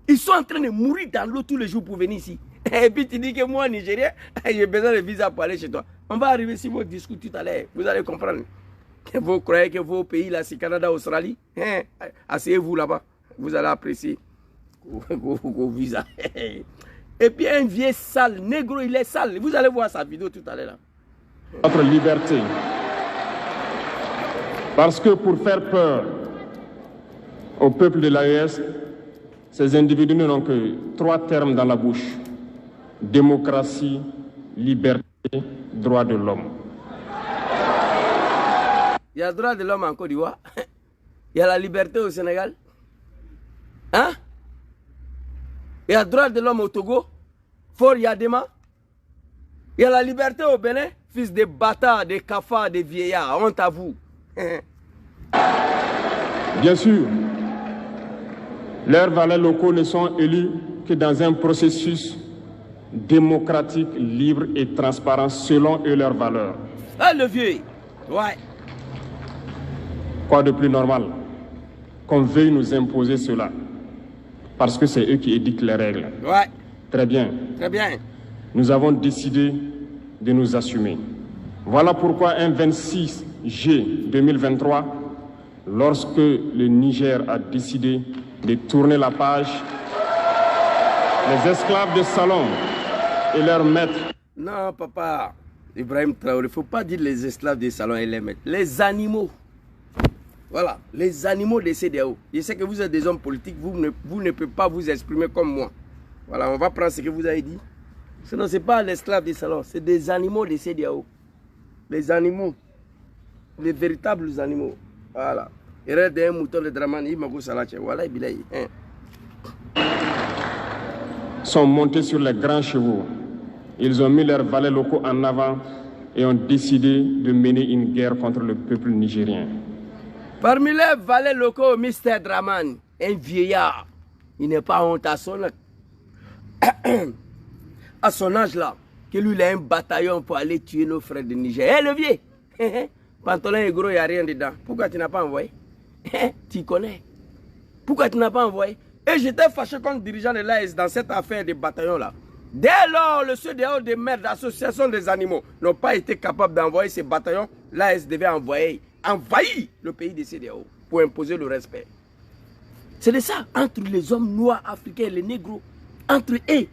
Ils sont en train de mourir dans l'eau tous les jours pour venir ici. Et puis tu dis que moi, Nigérien, j'ai besoin de visa pour aller chez toi. On va arriver sur votre discours tout à l'heure. Vous allez comprendre. Vous croyez que vos pays là, c'est Canada, Australie? Asseyez-vous là-bas. Vous allez apprécier vos visas. Et puis un vieux sale, négro, il est sale. Vous allez voir sa vidéo tout à l'heure. Notre liberté. Parce que pour faire peur au peuple de l'AES, ces individus n'ont que 3 termes dans la bouche. Démocratie, liberté, droit de l'homme. Il y a le droit de l'homme en Côte d'Ivoire. Il y a la liberté au Sénégal. Hein? Il y a le droit de l'homme au Togo. Fort Yadema. Il y a la liberté au Bénin. Fils de bâtards, de cafards, de vieillards. Honte à vous. Bien sûr. Leurs valets locaux ne sont élus que dans un processus démocratique, libre et transparent selon eux leurs valeurs. Ah, le vieux. Ouais. Quoi de plus normal qu'on veuille nous imposer cela? Parce que c'est eux qui édictent les règles. Ouais. Très bien. Très bien. Nous avons décidé de nous assumer. Voilà pourquoi un 26 juillet 2023, lorsque le Niger a décidé de tourner la page, les esclaves de salon et leurs maîtres. Non, papa, Ibrahim Traoré, il ne faut pas dire les esclaves des salons et les maîtres. Les animaux. Voilà, les animaux des CEDEAO. Je sais que vous êtes des hommes politiques, vous ne pouvez pas vous exprimer comme moi. Voilà, on va prendre ce que vous avez dit. Sinon, ce n'est pas l'esclave des salons, c'est des animaux des CEDEAO. Les animaux. Les véritables animaux. Voilà. Il reste un mouton de Dramani, Mago Salache. Voilà, il sont montés sur les grands chevaux. Ils ont mis leurs valets locaux en avant et ont décidé de mener une guerre contre le peuple nigérien. Parmi les valets locaux, Mr. Draman, un vieillard, il n'est pas honte à son âge là, que lui il a un bataillon pour aller tuer nos frères de Niger. Hé, le vieux, pantalon est gros, il n'y a rien dedans. Pourquoi tu n'as pas envoyé? Tu connais. Pourquoi tu n'as pas envoyé? Et j'étais fâché contre le dirigeant de l'AS dans cette affaire de bataillon là. Dès lors, le CEDEAO des maires d'association des animaux n'ont pas été capables d'envoyer ces bataillons, l'AS devait envahir le pays des CEDEAO pour imposer le respect. C'est de ça, entre les hommes noirs africains et les négros, entre eux,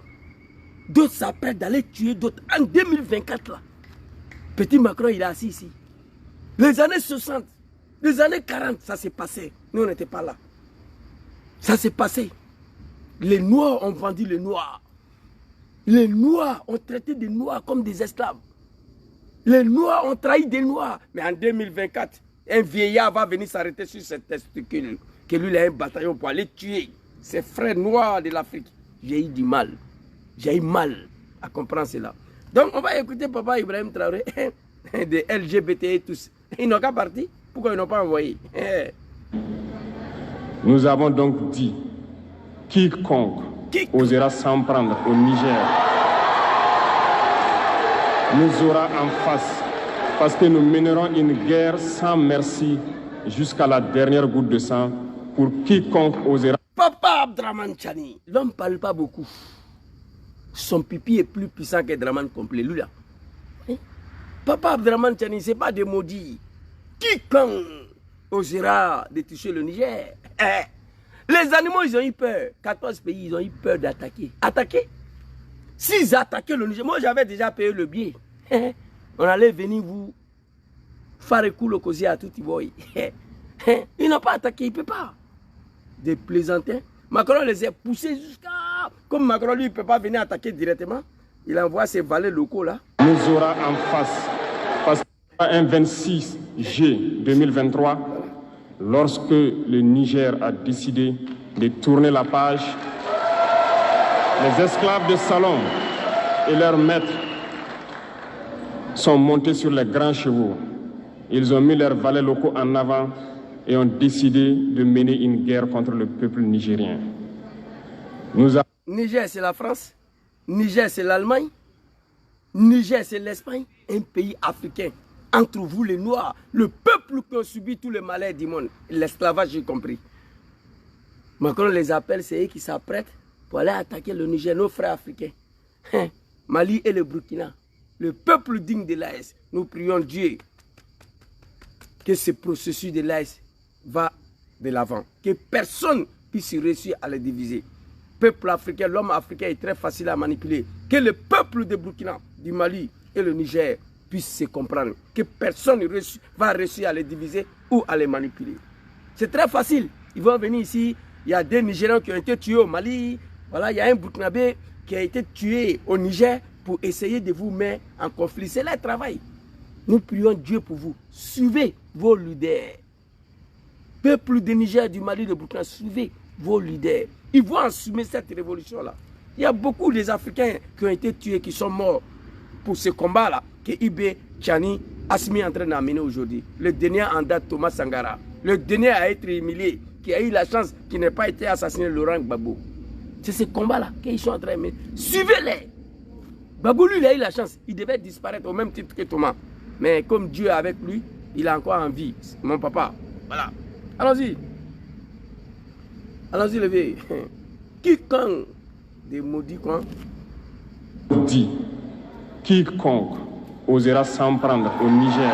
d'autres s'apprêtent d'aller tuer d'autres. En 2024 là, petit Macron il est assis ici. Les années 60, les années 40, ça s'est passé. Nous, on n'était pas là. Ça s'est passé. Les Noirs ont vendu les Noirs. Les Noirs ont traité des Noirs comme des esclaves. Les Noirs ont trahi des Noirs. Mais en 2024, un vieillard va venir s'arrêter sur cette testicule. Que lui, il a un bataillon pour aller tuer ses frères noirs de l'Afrique. J'ai eu du mal. J'ai eu mal à comprendre cela. Donc, on va écouter Papa Ibrahim Traoré, des LGBT et tous. Ils n'ont qu'à partir. Pourquoi ils n'ont pas envoyé? Nous avons donc dit, quiconque osera s'en prendre au Niger nous aura en face, parce que nous mènerons une guerre sans merci jusqu'à la dernière goutte de sang pour quiconque osera. Papa Abdraman Chani, l'homme ne parle pas beaucoup. Son pipi est plus puissant que Draman complet, lui là. Papa Abdraman Chani, ce n'est pas des maudits. Quiconque osera de toucher le Niger. Les animaux, ils ont eu peur. 14 pays, ils ont eu peur d'attaquer. Attaquer? S'ils attaquaient le Niger, moi j'avais déjà payé le billet. On allait venir vous faire le coup le cosier à tout boy. Ils n'ont pas attaqué, ils ne peuvent pas. Des plaisantins. Macron les a poussés jusqu'à... Comme Macron, lui, il ne peut pas venir attaquer directement. Il envoie ses valets locaux là. Nous aura en face. Parce qu'un 26 G 2023, lorsque le Niger a décidé de tourner la page, les esclaves de salon et leurs maîtres sont montés sur les grands chevaux. Ils ont mis leurs valets locaux en avant et ont décidé de mener une guerre contre le peuple nigérien. Niger, c'est la France. Niger, c'est l'Allemagne. Niger, c'est l'Espagne. Un pays africain. Entre vous, les Noirs, le peuple qui a subi tous les malheurs du monde, l'esclavage, y compris. Macron les appelle, c'est eux qui s'apprêtent pour aller attaquer le Niger, nos frères africains. Mali et le Burkina, le peuple digne de l'AES. Nous prions Dieu que ce processus de l'AES va de l'avant. Que personne puisse réussir à le diviser. Peuple africain, l'homme africain est très facile à manipuler. Que le peuple de Burkina, du Mali et le Niger puissent se comprendre. Que personne ne va réussir à les diviser ou à les manipuler. C'est très facile. Ils vont venir ici. Il y a des Nigériens qui ont été tués au Mali. Voilà, il y a un Burkinabé qui a été tué au Niger pour essayer de vous mettre en conflit. C'est leur travail. Nous prions Dieu pour vous. Suivez vos leaders. Peuple du Niger, du Mali, de Burkina, suivez vos leaders. Ils vont assumer cette révolution-là. Il y a beaucoup d'Africains qui ont été tués, qui sont morts pour ce combat-là, que Ibé, Tchani, Assimi est en train d'amener aujourd'hui. Le dernier en date, Thomas Sangara. Le dernier à être humilié, qui a eu la chance, qui n'a pas été assassiné, Laurent Gbagbo. C'est ce combat-là qu'ils sont en train de mener. Suivez-les. Gbagbo, lui, il a eu la chance. Il devait disparaître au même titre que Thomas. Mais comme Dieu est avec lui, il a encore en vie. Mon papa. Voilà. Allons-y. Allons-y, levez. Quiconque des maudits quoi. Dit, quiconque osera s'en prendre au Niger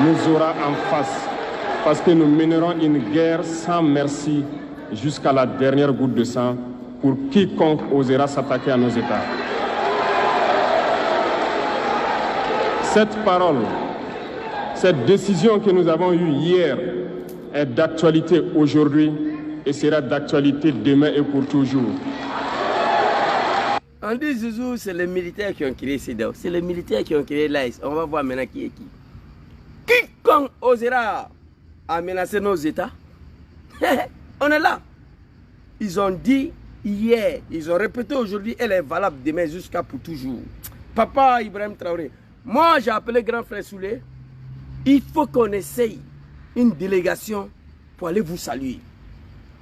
nous aura en face, parce que nous mènerons une guerre sans merci jusqu'à la dernière goutte de sang pour quiconque osera s'attaquer à nos États. Cette parole, cette décision que nous avons eue hier est d'actualité aujourd'hui et sera d'actualité demain et pour toujours. On dit Zouzou, c'est les militaires qui ont créé CEDEAO. C'est les militaires qui ont créé l'AES. On va voir maintenant qui est qui. Quiconque osera menacer nos États, on est là. Ils ont dit hier, ils ont répété aujourd'hui, elle est valable demain jusqu'à pour toujours. Papa Ibrahim Traoré, moi j'ai appelé grand frère Soulé. Il faut qu'on essaye une délégation pour aller vous saluer.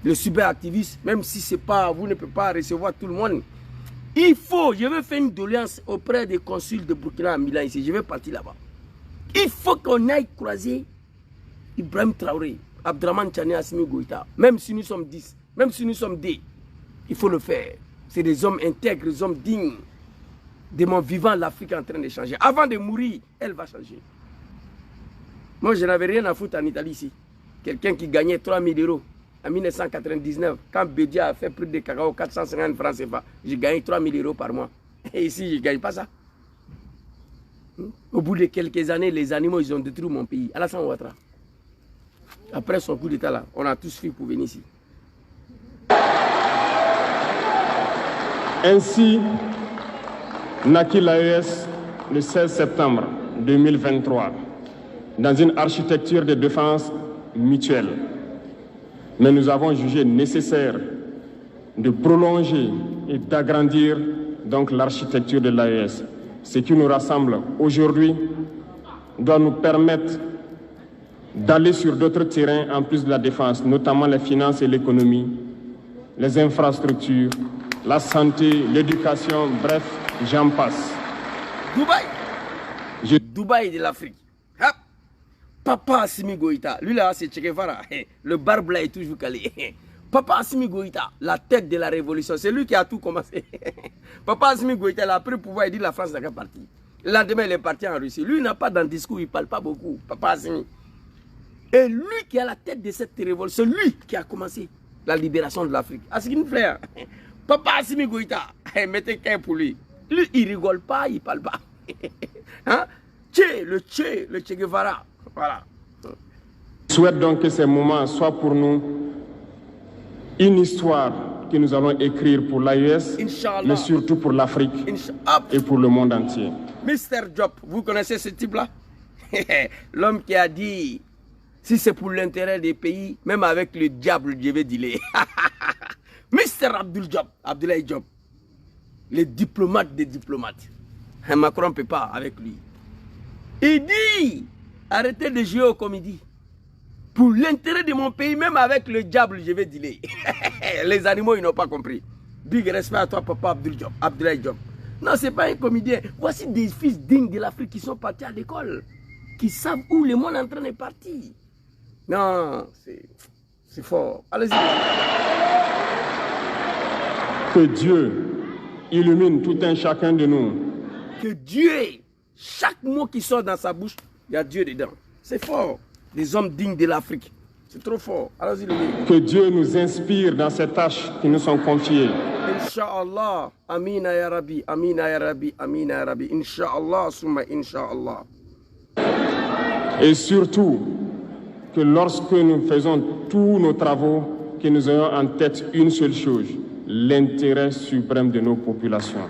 Le cyberactiviste, même si c'est pas, vous ne pouvez pas recevoir tout le monde. Il faut, je vais faire une doléance auprès des consuls de Burkina à Milan ici. Je vais partir là-bas. Il faut qu'on aille croiser Ibrahim Traoré, Abdraman Chani, Assimi Goïta. Même si nous sommes 10, même si nous sommes 2, il faut le faire. C'est des hommes intègres, des hommes dignes. De mon vivant, l'Afrique est en train de changer. Avant de mourir, elle va changer. Moi, je n'avais rien à foutre en Italie ici. Quelqu'un qui gagnait 3 000 € en 1999, quand Bédia a fait plus de cacao, 450 francs CFA, j'ai gagné 3 000 € par mois. Et ici, je ne gagne pas ça. Au bout de quelques années, les animaux, ils ont détruit mon pays. Alassane Ouattara. Après son coup d'état là, on a tous fui pour venir ici. Ainsi naquit l'AES le 16 septembre 2023 dans une architecture de défense mutuelle. Mais nous avons jugé nécessaire de prolonger et d'agrandir donc l'architecture de l'AES. Ce qui nous rassemble aujourd'hui doit nous permettre d'aller sur d'autres terrains en plus de la défense, notamment les finances et l'économie, les infrastructures, la santé, l'éducation, bref, j'en passe. Dubaï, Dubaï de l'Afrique. Papa Assimi Goïta, lui là c'est Che Guevara, le barbe là est toujours calé. Papa Assimi Goïta, la tête de la révolution, c'est lui qui a tout commencé. Papa Assimi Goïta, il a pris le pouvoir et dit la France n'est pas partie. Le lendemain, il est parti en Russie. Lui, il n'a pas dans le discours, il ne parle pas beaucoup. Papa Assimi. Et lui qui est à la tête de cette révolution, c'est lui qui a commencé la libération de l'Afrique. Assimi frère, Papa Assimi Goïta, mettez qu'un pour lui. Lui, il rigole pas, il parle pas. Hein? Le Che Guevara. Voilà. Je souhaite donc que ces moments soient pour nous une histoire que nous allons écrire pour l'AES, mais surtout pour l'Afrique et pour le monde entier. Mr. Job, vous connaissez ce type-là? L'homme qui a dit, si c'est pour l'intérêt des pays, même avec le diable, je vais dealer. Mr. Abdoulaye Diop, le diplomate des diplomates. Macron ne peut pas avec lui. Il dit, arrêtez de jouer aux comédies. Pour l'intérêt de mon pays, même avec le diable, je vais dealer. Les animaux, ils n'ont pas compris. Big respect à toi, papa Abdoulaye Diop. Non, ce n'est pas un comédien. Voici des fils dignes de l'Afrique qui sont partis à l'école, qui savent où le monde est en train de partir. Non, c'est fort. Allez-y. Que Dieu illumine tout un chacun de nous. Que Dieu, chaque mot qui sort dans sa bouche, il y a Dieu dedans. C'est fort. Des hommes dignes de l'Afrique. C'est trop fort. Allez-y, que Dieu nous inspire dans ces tâches qui nous sont confiées. Inch'Allah. Amina ya Rabbi. Amina ya Rabbi. Amina ya Rabbi. Inch'Allah. Summa Inch'Allah. Et surtout, que lorsque nous faisons tous nos travaux, que nous ayons en tête une seule chose, l'intérêt suprême de nos populations.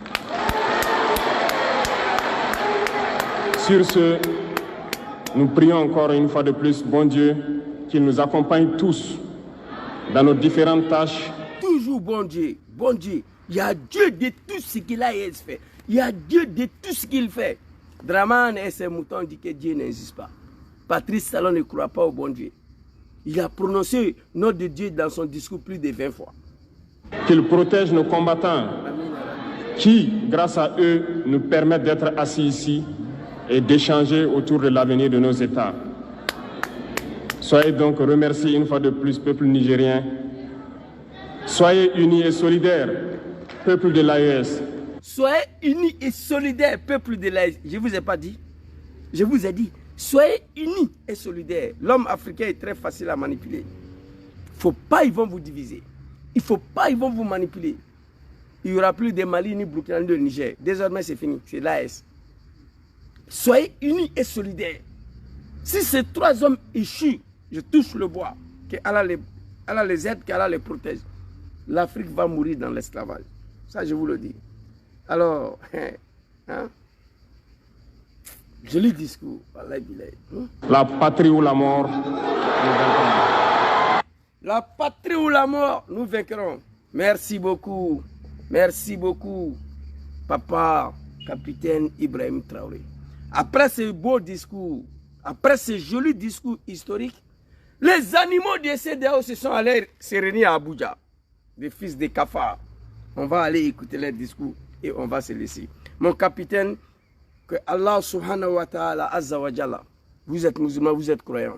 Sur ce, nous prions encore une fois de plus, bon Dieu, qu'il nous accompagne tous dans nos différentes tâches. Toujours bon Dieu, bon Dieu. Il y a Dieu de tout ce qu'il a fait. Il y a Dieu de tout ce qu'il fait. Draman et ses moutons disent que Dieu n'existe pas. Patrice Talon ne croit pas au bon Dieu. Il a prononcé le nom de Dieu dans son discours plus de 20 fois. Qu'il protège nos combattants qui, grâce à eux, nous permettent d'être assis ici et d'échanger autour de l'avenir de nos États. Soyez donc remerciés une fois de plus, peuple nigérien. Soyez unis et solidaires, peuple de l'AES. Soyez unis et solidaires, peuple de l'AES. Je ne vous ai pas dit. Je vous ai dit, soyez unis et solidaires. L'homme africain est très facile à manipuler. Il ne faut pas, ils vont vous diviser. Il ne faut pas, ils vont vous manipuler. Il n'y aura plus de Mali ni Burkina ni de Niger. Désormais, c'est fini. C'est l'AES. Soyez unis et solidaires. Si ces trois hommes échouent, je touche le bois, que Allah les aide, qu'Allah les protège. L'Afrique va mourir dans l'esclavage. Ça, je vous le dis. Alors, hein? Joli discours. La patrie ou la mort, nous vaincrons. La patrie ou la mort, nous vaincrons. Merci beaucoup. Merci beaucoup, papa, capitaine Ibrahim Traoré. Après ce beau discours, après ce joli discours historique, les animaux de CEDEAO se sont allés se réunir à Abuja, des fils de cafards. On va aller écouter leur discours et on va se laisser. Mon capitaine, que Allah subhanahu wa ta'ala azza wa jalla, vous êtes musulman, vous êtes croyant.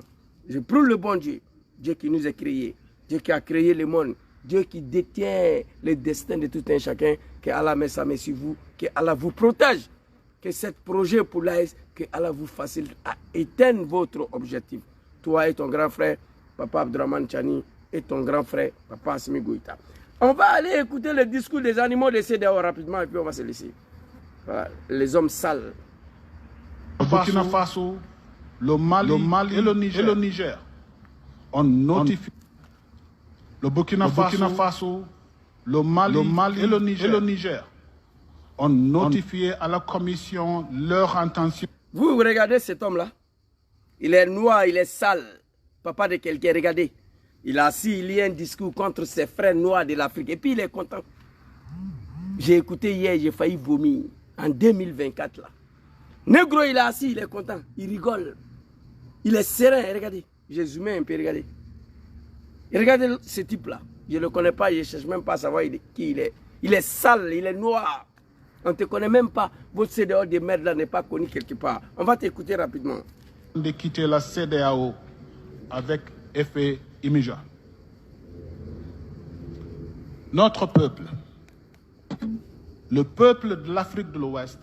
Je prie le bon Dieu, Dieu qui nous a créés, Dieu qui a créé le monde, Dieu qui détient le destin de tout un chacun, que Allah met sa main sur vous, que Allah vous protège, que ce projet pour l'AES, que Allah vous facilite à atteindre votre objectif. Toi et ton grand frère, Papa Abdourahmane Tchani, et ton grand frère, Papa Assimi Goïta. On va aller écouter le discours des animaux de CEDEAO rapidement et puis on va se laisser. Voilà, les hommes sales. Burkina Faso, le Mali et le Niger. on notifie le Burkina Faso, le Mali et le Niger. On notifiait à la commission leur intention. Vous regardez cet homme-là. Il est noir, il est sale. Papa de quelqu'un, regardez. Il a assis, il lit un discours contre ses frères noirs de l'Afrique. Et puis il est content. J'ai écouté hier, j'ai failli vomir. En 2024 là. Négro, il est assis, il est content. Il rigole. Il est serein, regardez. J'ai zoomé un peu, regardez. Et regardez ce type-là. Je ne le connais pas, je ne cherche même pas à savoir qui il est. Il est sale, il est noir. On ne te connaît même pas. Votre CEDEAO de merde là n'est pas connu quelque part. On va t'écouter rapidement. De quitter la CEDEAO avec effet immédiat. Notre peuple, le peuple de l'Afrique de l'Ouest,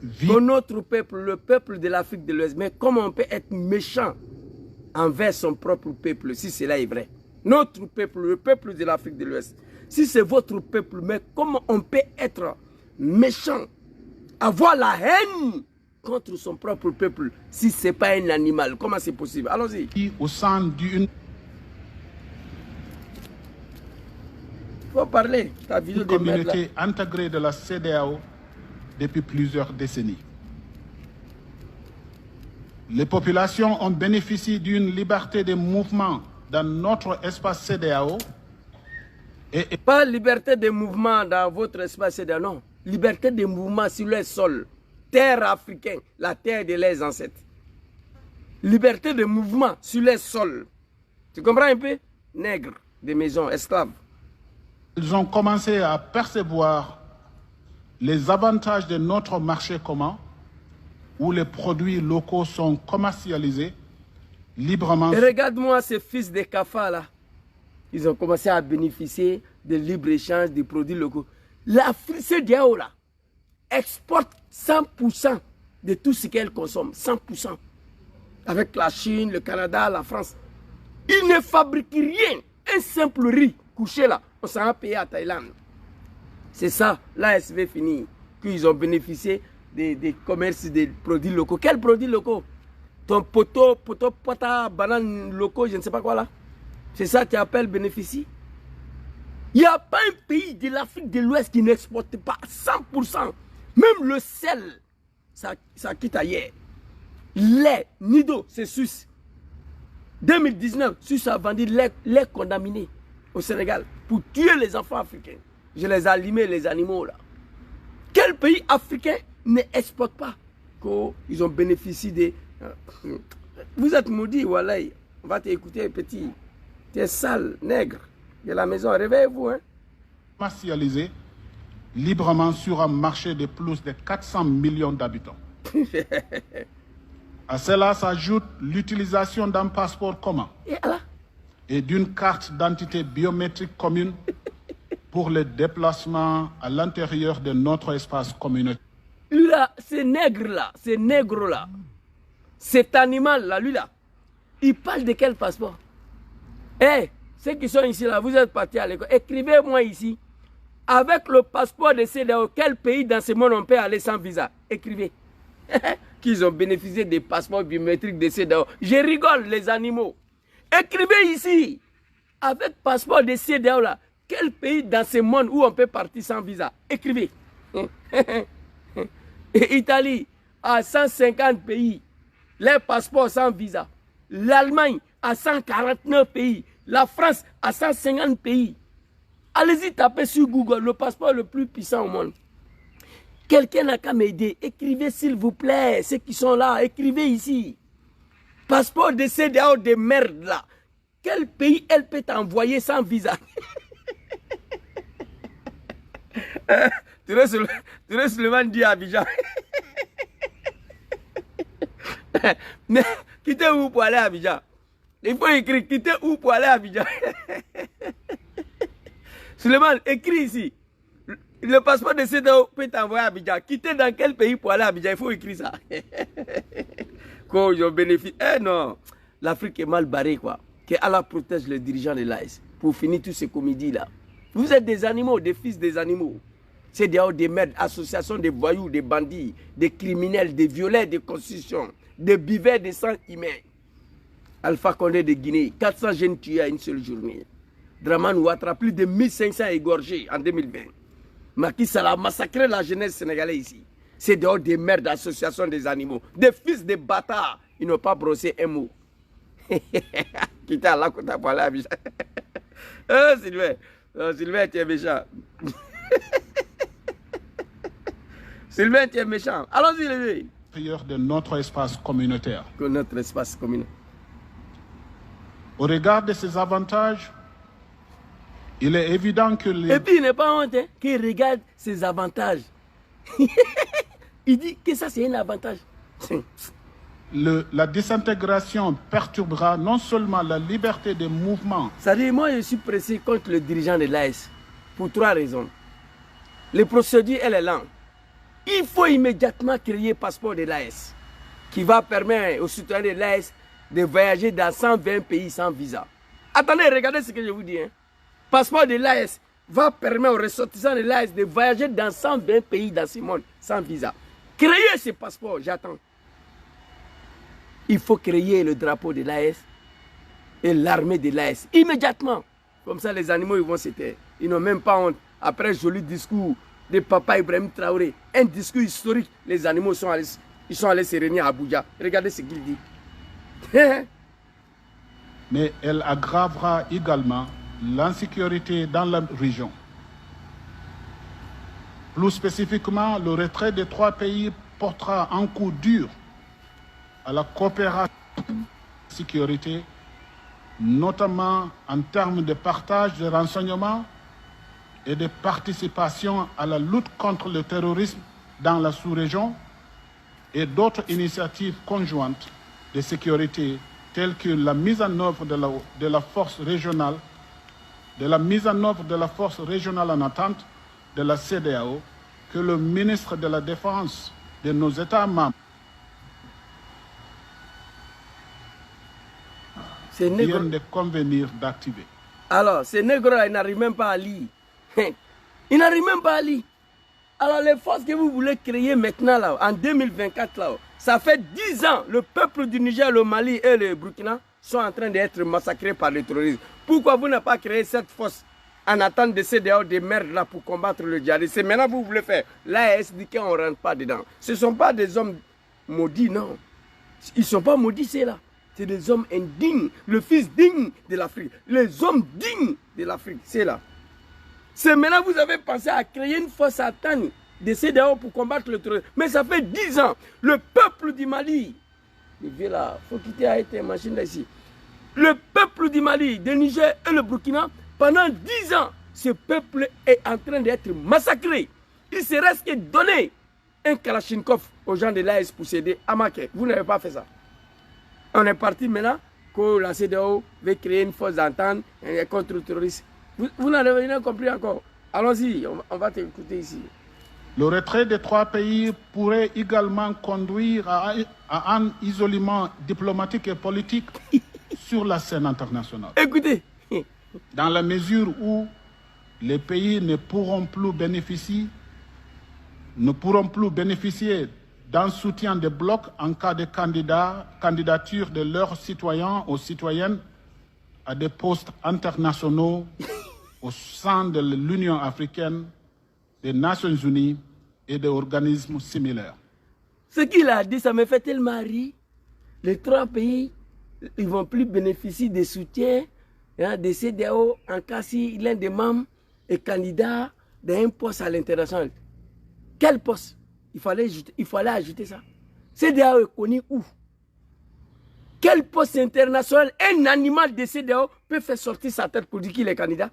vit... Notre peuple, le peuple de l'Afrique de l'Ouest, mais comment on peut être méchant envers son propre peuple si cela est vrai? Notre peuple, le peuple de l'Afrique de l'Ouest, si c'est votre peuple, mais comment on peut être méchant, avoir la haine contre son propre peuple si ce n'est pas un animal? Comment c'est possible? Allons-y. Au sein d'une... Il faut parler. Ta vidéo de communauté intégrée de la CEDEAO depuis plusieurs décennies. Les populations ont bénéficié d'une liberté de mouvement dans notre espace CEDEAO. Et pas liberté de mouvement dans votre espace CEDEAO, non. Liberté de mouvement sur le sol. Terre africaine, la terre de leurs ancêtres. Liberté de mouvement sur le sol. Tu comprends un peu? Nègres, des maisons, esclaves. Ils ont commencé à percevoir les avantages de notre marché commun, où les produits locaux sont commercialisés librement. Regarde-moi ces fils de cafards là. Ils ont commencé à bénéficier de libre-échange des produits locaux. La CEDEAO là exporte 100% de tout ce qu'elle consomme. 100%. Avec la Chine, le Canada, la France. Ils ne fabriquent rien. Un simple riz couché là, on s'en a payé à Thaïlande. C'est ça, l'ASV fini. Qu'ils ont bénéficié des commerces des produits locaux. Quels produits locaux? Ton poteau, pota, banane locaux, je ne sais pas quoi là. C'est ça que tu appelles bénéficie? Il n'y a pas un pays de l'Afrique de l'Ouest qui n'exporte pas 100%. Même le sel, ça quitte ailleurs. Lait, Nido, c'est Suisse. 2019, Suisse a vendu lait contaminé au Sénégal pour tuer les enfants africains. Je les ai allumés, les animaux là. Quel pays africain n'exporte pas qu'ils ont bénéficié des... Vous êtes maudits, voilà. On va t'écouter, petit. Tu es sale, nègre de la maison. Réveillez-vous, hein. Commercialisé librement sur un marché de plus de 400 millions d'habitants. À cela s'ajoute l'utilisation d'un passeport commun et d'une carte d'identité biométrique commune pour les déplacements à l'intérieur de notre espace communautaire. Là, ce nègre-là, ce nègre-là, cet animal-là, lui-là, il parle de quel passeport? Eh, ceux qui sont ici, là, vous êtes partis à l'école, écrivez-moi ici, avec le passeport de CEDEAO, quel pays dans ce monde on peut aller sans visa? Écrivez. Qu'ils ont bénéficié des passeports biométriques de CEDEAO. Je rigole, les animaux. Écrivez ici, avec passeport de CEDEAO, là, quel pays dans ce monde où on peut partir sans visa? Écrivez. Et Italie, à 150 pays, les passeports sans visa. L'Allemagne, à 149 pays. La France, à 150 pays. Allez-y taper sur Google, le passeport le plus puissant au monde. Quelqu'un n'a qu'à m'aider. Écrivez s'il vous plaît, ceux qui sont là, écrivez ici. Passeport de CEDEAO de merde là. Quel pays elle peut t'envoyer sans visa? Tu restes seulement dit à Abidjan. Mais quittez où pour aller à Abidjan? Il faut écrire quittez où pour aller à Abidjan. Suleiman, écris ici. Le passeport de CEDEAO peut t'envoyer à Abidjan. Quitter dans quel pays pour aller à Abidjan? Il faut écrire ça. Quand ils ont bénéficié. Eh non, l'Afrique est mal barrée quoi. Que Allah protège les dirigeants de l'AS. Pour finir toutes ces comédies là. Vous êtes des animaux, des fils des animaux. CEDEAO des merdes, association de voyous, des bandits, des criminels, des violeurs de constitution, des buveurs de sang humain. Alpha Condé de Guinée, 400 jeunes tués à une seule journée. Dramane Ouattara, plus de 1500 égorgés en 2020. Macky Sall a massacré la jeunesse sénégalaise ici. C'est dehors des mères d'associations des animaux. Des fils de bâtards. Ils n'ont pas brossé un mot. Qui t'a là quand t'as parlé à Bichard. Oh Sylvain. Oh, Sylvain, tu es méchant. Sylvain, tu es méchant. Allons-y, les gars. De notre espace communautaire. Que notre espace communautaire. Au regard de ces avantages, il est évident que les... Et puis il n'est pas honte hein, qu'il regarde ses avantages. Il dit que ça c'est un avantage. La désintégration perturbera non seulement la liberté de mouvement. C'est-à-dire, moi je suis pressé contre le dirigeant de l'AS pour 3 raisons. Les procédures, elle est lente. Il faut immédiatement créer le passeport de l'AS qui va permettre aux citoyens de l'AS de voyager dans 120 pays sans visa. Attendez, regardez ce que je vous dis. Hein. Passeport de l'AS va permettre aux ressortissants de l'AS de voyager dans 120 pays dans ce monde sans visa. Créez ce passeport, j'attends. Il faut créer le drapeau de l'AS et l'armée de l'AS immédiatement. Comme ça, les animaux ils vont se taire. Ils n'ont même pas honte. Après un joli discours de Papa Ibrahim Traoré, un discours historique, les animaux sont allés se réunir à Abuja. Regardez ce qu'il dit. Mais elle aggravera également l'insécurité dans la région. Plus spécifiquement, le retrait des 3 pays portera un coup dur à la coopération et sécurité, notamment en termes de partage de renseignements et de participation à la lutte contre le terrorisme dans la sous-région et d'autres initiatives conjointes de sécurité telles que la mise en œuvre de la force régionale, en attente de la CEDEAO que le ministre de la Défense de nos États membres viennent de convenir d'activer. Alors, ces nègres-là, ils n'arrivent même pas à lire. Ils n'arrivent même pas à lire. Alors, les forces que vous voulez créer maintenant, là, en 2024, là, ça fait 10 ans, le peuple du Niger, le Mali et le Burkina sont en train d'être massacrés par le terrorisme. Pourquoi vous n'avez pas créé cette force en attente de CEDEAO des merdes là pour combattre le djihadisme? C'est maintenant que vous voulez faire. L'AS dit qu'on ne rentre pas dedans. Ce ne sont pas des hommes maudits, non. Ils ne sont pas maudits, c'est là. C'est des hommes indignes, le fils digne de l'Afrique. Les hommes dignes de l'Afrique, c'est là. C'est maintenant que vous avez pensé à créer une force satanique de CEDEAO pour combattre le terrorisme. Mais ça fait 10 ans. Le peuple du Mali, le vieux là, il faut quitter Haïti, machine là ici. Le peuple du Mali, du Niger et le Burkina, pendant 10 ans, ce peuple est en train d'être massacré. Il se reste que donner un Kalachnikov aux gens de l'AS pour s'aider à Maké. Vous n'avez pas fait ça. On est parti maintenant que la CEDEAO veut créer une force d'entente contre le terrorisme. Vous n'avez rien compris encore. Allons-y, on va t'écouter ici. Le retrait des 3 pays pourrait également conduire à un isolement diplomatique et politique sur la scène internationale. Écoutez. Dans la mesure où les pays ne pourront plus bénéficier d'un soutien de bloc en cas de candidature de leurs citoyens ou citoyennes à des postes internationaux au sein de l'Union africaine, des Nations Unies et des organismes similaires. Ce qu'il a dit, ça me fait tellement rire. Les 3 pays, ils ne vont plus bénéficier des soutiens de CEDEAO en cas si l'un des membres est candidat d'un poste à l'international. Quel poste? Il fallait ajouter ça. CEDEAO est connu où? Quel poste international un animal de CEDEAO peut faire sortir sa tête pour dire qu'il est candidat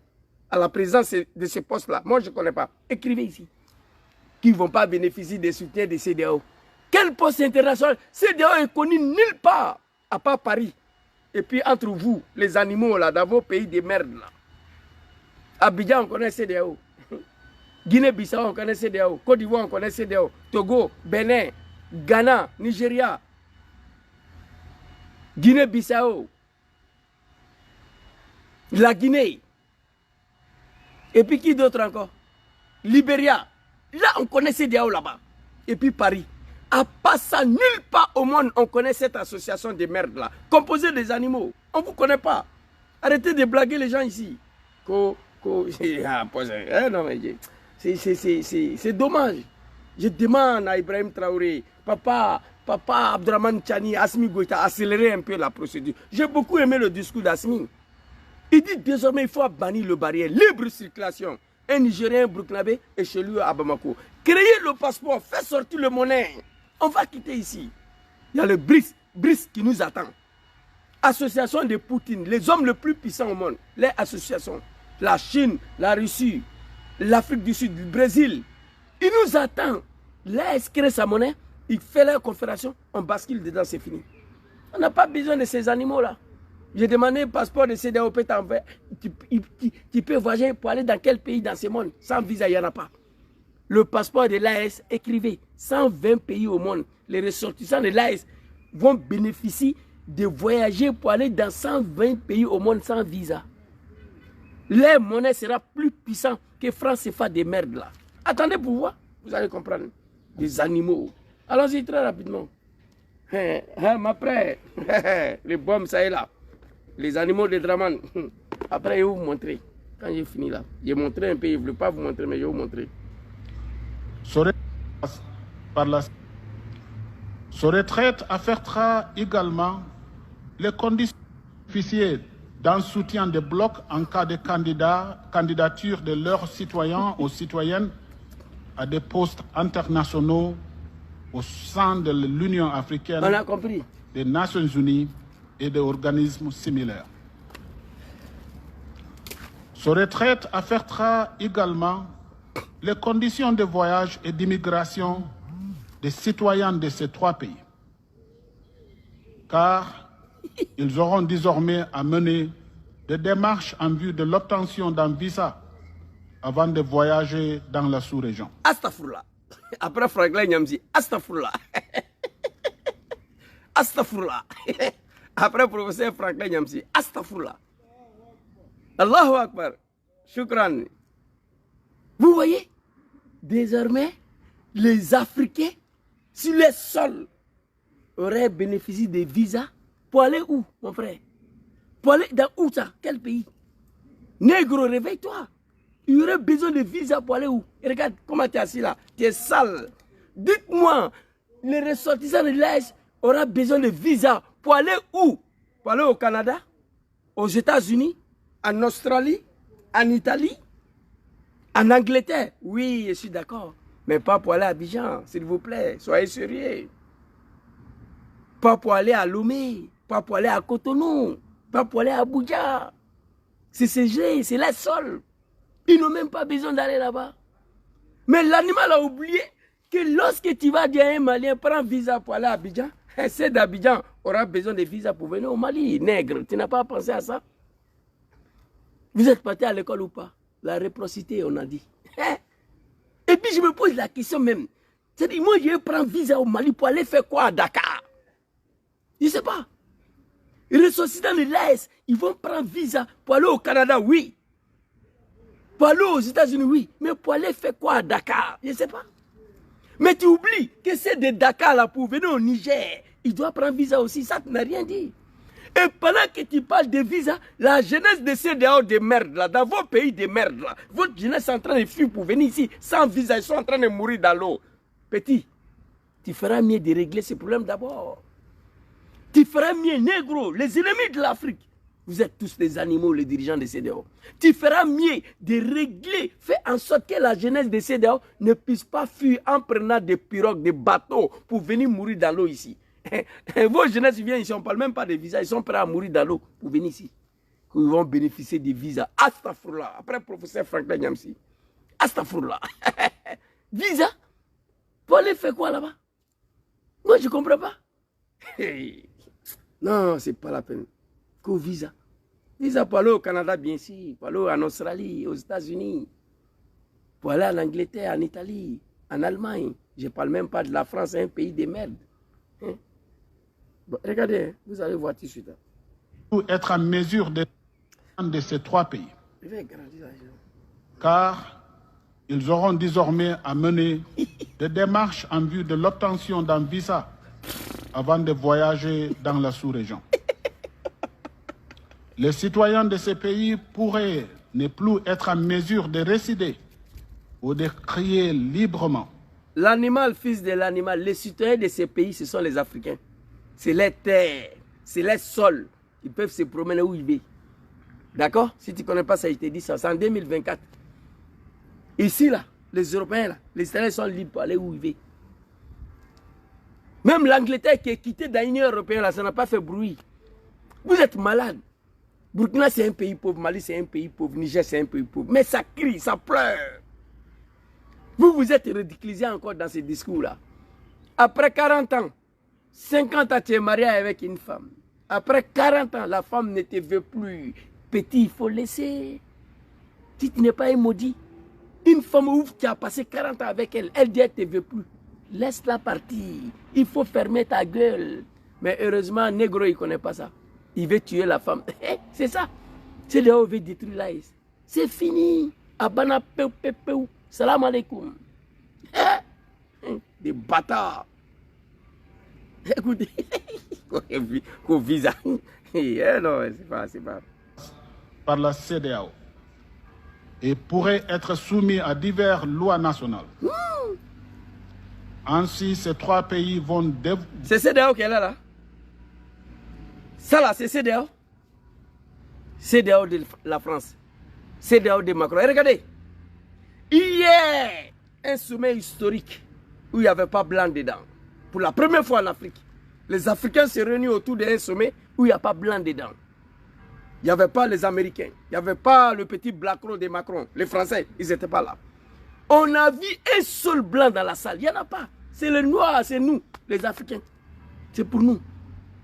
à la présidence de ce poste-là? Moi, je ne connais pas. Écrivez ici. Qui ne vont pas bénéficier des soutiens de CEDEAO. Quel poste international? CEDEAO est connu nulle part, à part Paris. Et puis entre vous, les animaux là, dans vos pays de merde là. Abidjan, on connaît CEDEAO. Guinée-Bissau, on connaît CEDEAO. Côte d'Ivoire, on connaît CEDEAO. Togo, Bénin, Ghana, Nigeria. Guinée-Bissau. La Guinée. Et puis qui d'autre encore? Libéria. Là, on connaît CEDEAO là-bas. Et puis Paris. À part ça, nulle part au monde, on connaît cette association de merde là, composée des animaux. On ne vous connaît pas. Arrêtez de blaguer les gens ici. C'est dommage. Je demande à Ibrahim Traoré, papa Abdurrahman Tchani, Assimi Goïta, accélérer un peu la procédure. J'ai beaucoup aimé le discours d'Assimi. Il dit désormais il faut bannir le barrière, libre circulation. Un Nigérien, un Burkinabé et chez lui à Bamako. Créer le passeport, faire sortir le monnaie. On va quitter ici. Il y a le BRICS qui nous attend. Association de Poutine, les hommes les plus puissants au monde. Les associations. La Chine, la Russie, l'Afrique du Sud, le Brésil. Il nous attend. Là, il crée sa monnaie, il fait la confédération, on bascule dedans, c'est fini. On n'a pas besoin de ces animaux-là. J'ai demandé un passeport de CEDEAO, tu peux voyager pour aller dans quel pays dans ce monde? Sans visa, il n'y en a pas. Le passeport de l'AES, écrivez, 120 pays au monde. Les ressortissants de l'AES vont bénéficier de voyager pour aller dans 120 pays au monde sans visa. Leur monnaie sera plus puissante que France CFA des merdes là. Attendez pour voir, vous allez comprendre. Des animaux. Allons-y très rapidement. Après, les bombes, ça est là. Les animaux de Draman. Après, je vais vous montrer. Quand j'ai fini là, j'ai montré un peu, je ne voulais pas vous montrer, mais je vais vous montrer. Ce retraite affectera également les conditions officielles d'un soutien des blocs en cas de candidature de leurs citoyens ou citoyennes à des postes internationaux au sein de l'Union africaine, on a compris, des Nations Unies et des organismes similaires. Ce retraite affectera également les conditions de voyage et d'immigration des citoyens de ces trois pays, car ils auront désormais à mener des démarches en vue de l'obtention d'un visa avant de voyager dans la sous-région. Astaghfirullah. Après Franklin Nyamsi, Astaghfirullah. Astaghfirullah. Après professeur Franklin Nyamsi, Astaghfirullah. Allahu Akbar. Shukran. Vous voyez, désormais, les Africains, sur les sols, auraient bénéficié des visas pour aller où, mon frère? Pour aller dans où ça? Quel pays? Négro, réveille-toi. Il y aurait besoin de visa pour aller où? Et regarde comment tu es assis là. Tu es sale. Dites-moi, les ressortissants de l'Est auront besoin de visa pour aller où? Pour aller au Canada, aux États-Unis, en Australie, en Italie, en Angleterre. Oui, je suis d'accord. Mais pas pour aller à Abidjan, s'il vous plaît. Soyez sérieux. Pas pour aller à Lomé, pas pour aller à Cotonou, pas pour aller à Abuja. C'est CG, c'est la sol. Ils n'ont même pas besoin d'aller là-bas. Mais l'animal a oublié que lorsque tu vas dire à un Malien, prends visa pour aller à Abidjan, c'est d'Abidjan aura besoin de visa pour venir au Mali. Nègre, tu n'as pas pensé à ça? Vous êtes parti à l'école ou pas? La réciprocité, on a dit. Et puis je me pose la question même. C'est-à-dire, moi je vais prendre visa au Mali pour aller faire quoi à Dakar? Je ne sais pas. Les ressortissants de l'AS, ils vont prendre visa pour aller au Canada, oui. Pour aller aux États-Unis, oui. Mais pour aller faire quoi à Dakar? Je ne sais pas. Mais tu oublies que c'est de Dakar là pour venir au Niger. Il doit prendre visa aussi. Ça, tu n'as rien dit. Et pendant que tu parles de visa, la jeunesse de ces dehors de merde là, dans vos pays de merde là, votre jeunesse est en train de fuir pour venir ici sans visa. Ils sont en train de mourir dans l'eau. Petit, tu feras mieux de régler ces problèmes d'abord. Tu feras mieux, négro, les ennemis de l'Afrique. Vous êtes tous des animaux, les dirigeants de CEDEAO. Tu feras mieux de régler, faire en sorte que la jeunesse de CEDEAO ne puisse pas fuir en prenant des pirogues, des bateaux pour venir mourir dans l'eau ici. Vos jeunesses viennent ici, on ne parle même pas de visas, ils sont prêts à mourir dans l'eau pour venir ici. Ils vont bénéficier des visas. Astaghfirullah. Après professeur Franklin Nyamsi. Astaghfirullah. Visa? Pour aller faire quoi là-bas? Moi je ne comprends pas. Non, c'est pas la peine. Qu'au visa. Visa pour aller au Canada, bien sûr. Pour aller en Australie, aux États-Unis. Pour aller en Angleterre, en Italie, en Allemagne. Je ne parle même pas de la France, un pays de merde. Hein? Bon, regardez, vous allez voir tout de suite. Pour être en mesure de ces trois pays. Car ils auront désormais à mener des démarches en vue de l'obtention d'un visa avant de voyager dans la sous-région. Les citoyens de ces pays pourraient ne plus être en mesure de résider ou de crier librement. L'animal, fils de l'animal, les citoyens de ces pays, ce sont les Africains. C'est les terres, c'est les sols. Ils peuvent se promener où ils veulent. D'accord? Si tu ne connais pas ça, je te dis ça. C'est en 2024. Ici, là, les Européens, là, les Italiens sont libres pour aller où ils veulent. Même l'Angleterre qui est quittée dans l'Union européenne, là, ça n'a pas fait bruit. Vous êtes malade. Burkina, c'est un pays pauvre. Mali, c'est un pays pauvre. Niger, c'est un pays pauvre. Mais ça crie, ça pleure. Vous vous êtes ridiculisé encore dans ces discours-là. Après 40 ans, 50 ans, tu es marié avec une femme. Après 40 ans, la femme ne te veut plus. Petit, il faut laisser. Si tu n'es pas un maudit, une femme ouvre qui a passé 40 ans avec elle, elle dit qu'elle ne te veut plus. Laisse-la partir. Il faut fermer ta gueule. Mais heureusement, Négro, il ne connaît pas ça. Il veut tuer la femme. C'est ça. C'est là où il veut détruire l'AS. C'est fini. Abana peu peu peu. Salam alaikum. Des bâtards. Écoutez. Qu'au visa. Non, c'est pas. Par la CEDEAO et pourrait être soumis à diverses lois nationales. Ainsi, ces trois pays vont... C'est CEDEAO qui est là. Ça là, c'est CEDEAO. CEDEAO de la France. CEDEAO de Macron. Et regardez. Hier, un sommet historique où il n'y avait pas blanc dedans. Pour la première fois en Afrique, les Africains se réunissent autour d'un sommet où il n'y a pas blanc dedans. Il n'y avait pas les Américains. Il n'y avait pas le petit Blacron de Macron. Les Français, ils n'étaient pas là. On a vu un seul blanc dans la salle. Il n'y en a pas. C'est le noir, c'est nous, les Africains. C'est pour nous.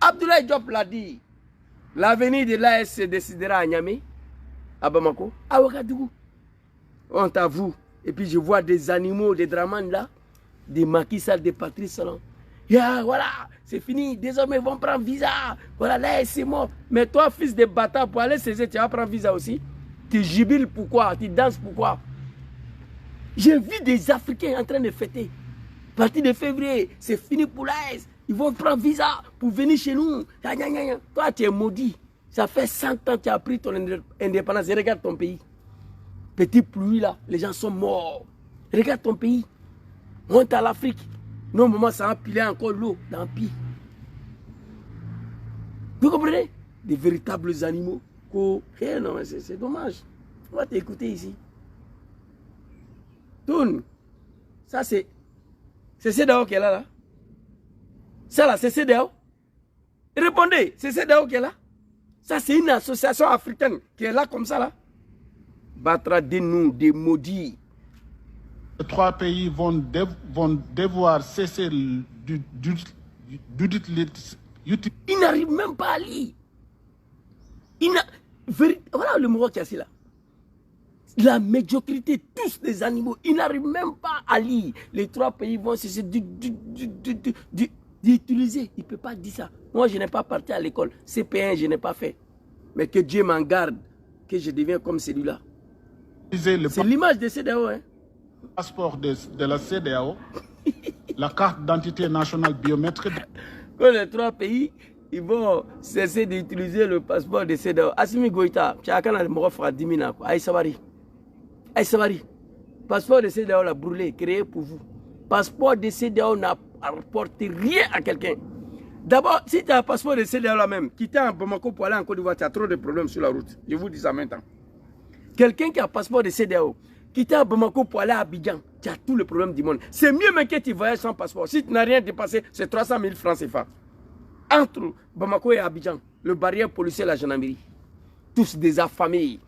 Abdoulaye Diop l'a dit. L'avenir de l'AS se décidera à Niamey, à Bamako, à Ouagadougou. Honte à vous. Et puis je vois des animaux, des Draman là, des Macky Sall, des Patrice Talon. Voilà, c'est fini. Désormais, ils vont prendre visa. Voilà, là, c'est mort. Mais toi, fils de bâtard, pour aller saisir, tu vas prendre visa aussi. Tu jubiles pourquoi? Tu danses pourquoi? J'ai vu des Africains en train de fêter. À partir de février, c'est fini pour l'AS. Ils vont prendre visa pour venir chez nous. Toi, tu es maudit. Ça fait 100 ans que tu as pris ton indépendance. Et regarde ton pays. Petit pluie là, les gens sont morts. Regarde ton pays. Honte à l'Afrique. Non, maman, ça a empilé encore l'eau dans le pays. Vous comprenez? Des véritables animaux. Non, mais c'est dommage. On va t'écouter ici. Tourne. Ça, c'est CEDEAO qui est là. Ça, là, c'est CEDEAO. Répondez, c'est CEDEAO qui est là. Ça, c'est une association africaine qui est là comme ça, là. Battra de nous, des maudits. Les trois pays vont devoir cesser d'utiliser. Ils n'arrivent même pas à lire. Voilà le mot qui est assis là. La médiocrité, tous les animaux, ils n'arrivent même pas à lire. Les trois pays vont cesser d'utiliser. Il ne peut pas dire ça. Moi, je n'ai pas parti à l'école. CP1, je n'ai pas fait. Mais que Dieu m'en garde, que je devienne comme celui-là. C'est l'image de CEDEAO, hein. Passeport de la CEDEAO, la carte d'identité nationale biométrique. Quand les trois pays, ils vont cesser d'utiliser le passeport de CEDEAO. Assimi Goïta, tu as quand même fait 10 000 ans. Aïe Sabari. Passeport de CEDEAO l'a brûlé, créé pour vous. Passeport de CEDEAO n'apporte rien à quelqu'un. D'abord, si tu as un passeport de CEDEAO là même, quitter en Bamako pour aller en Côte d'Ivoire, tu as trop de problèmes sur la route. Je vous dis ça maintenant. Quelqu'un qui a un passeport de CEDEAO, quitter à Bamako pour aller à Abidjan, tu as tous les problèmes du monde. C'est mieux même que tu voyages sans passeport. Si tu n'as rien dépassé, c'est 300 000 francs CFA. Entre Bamako et Abidjan, le barrière policier et la gendarmerie. Tous des affamés.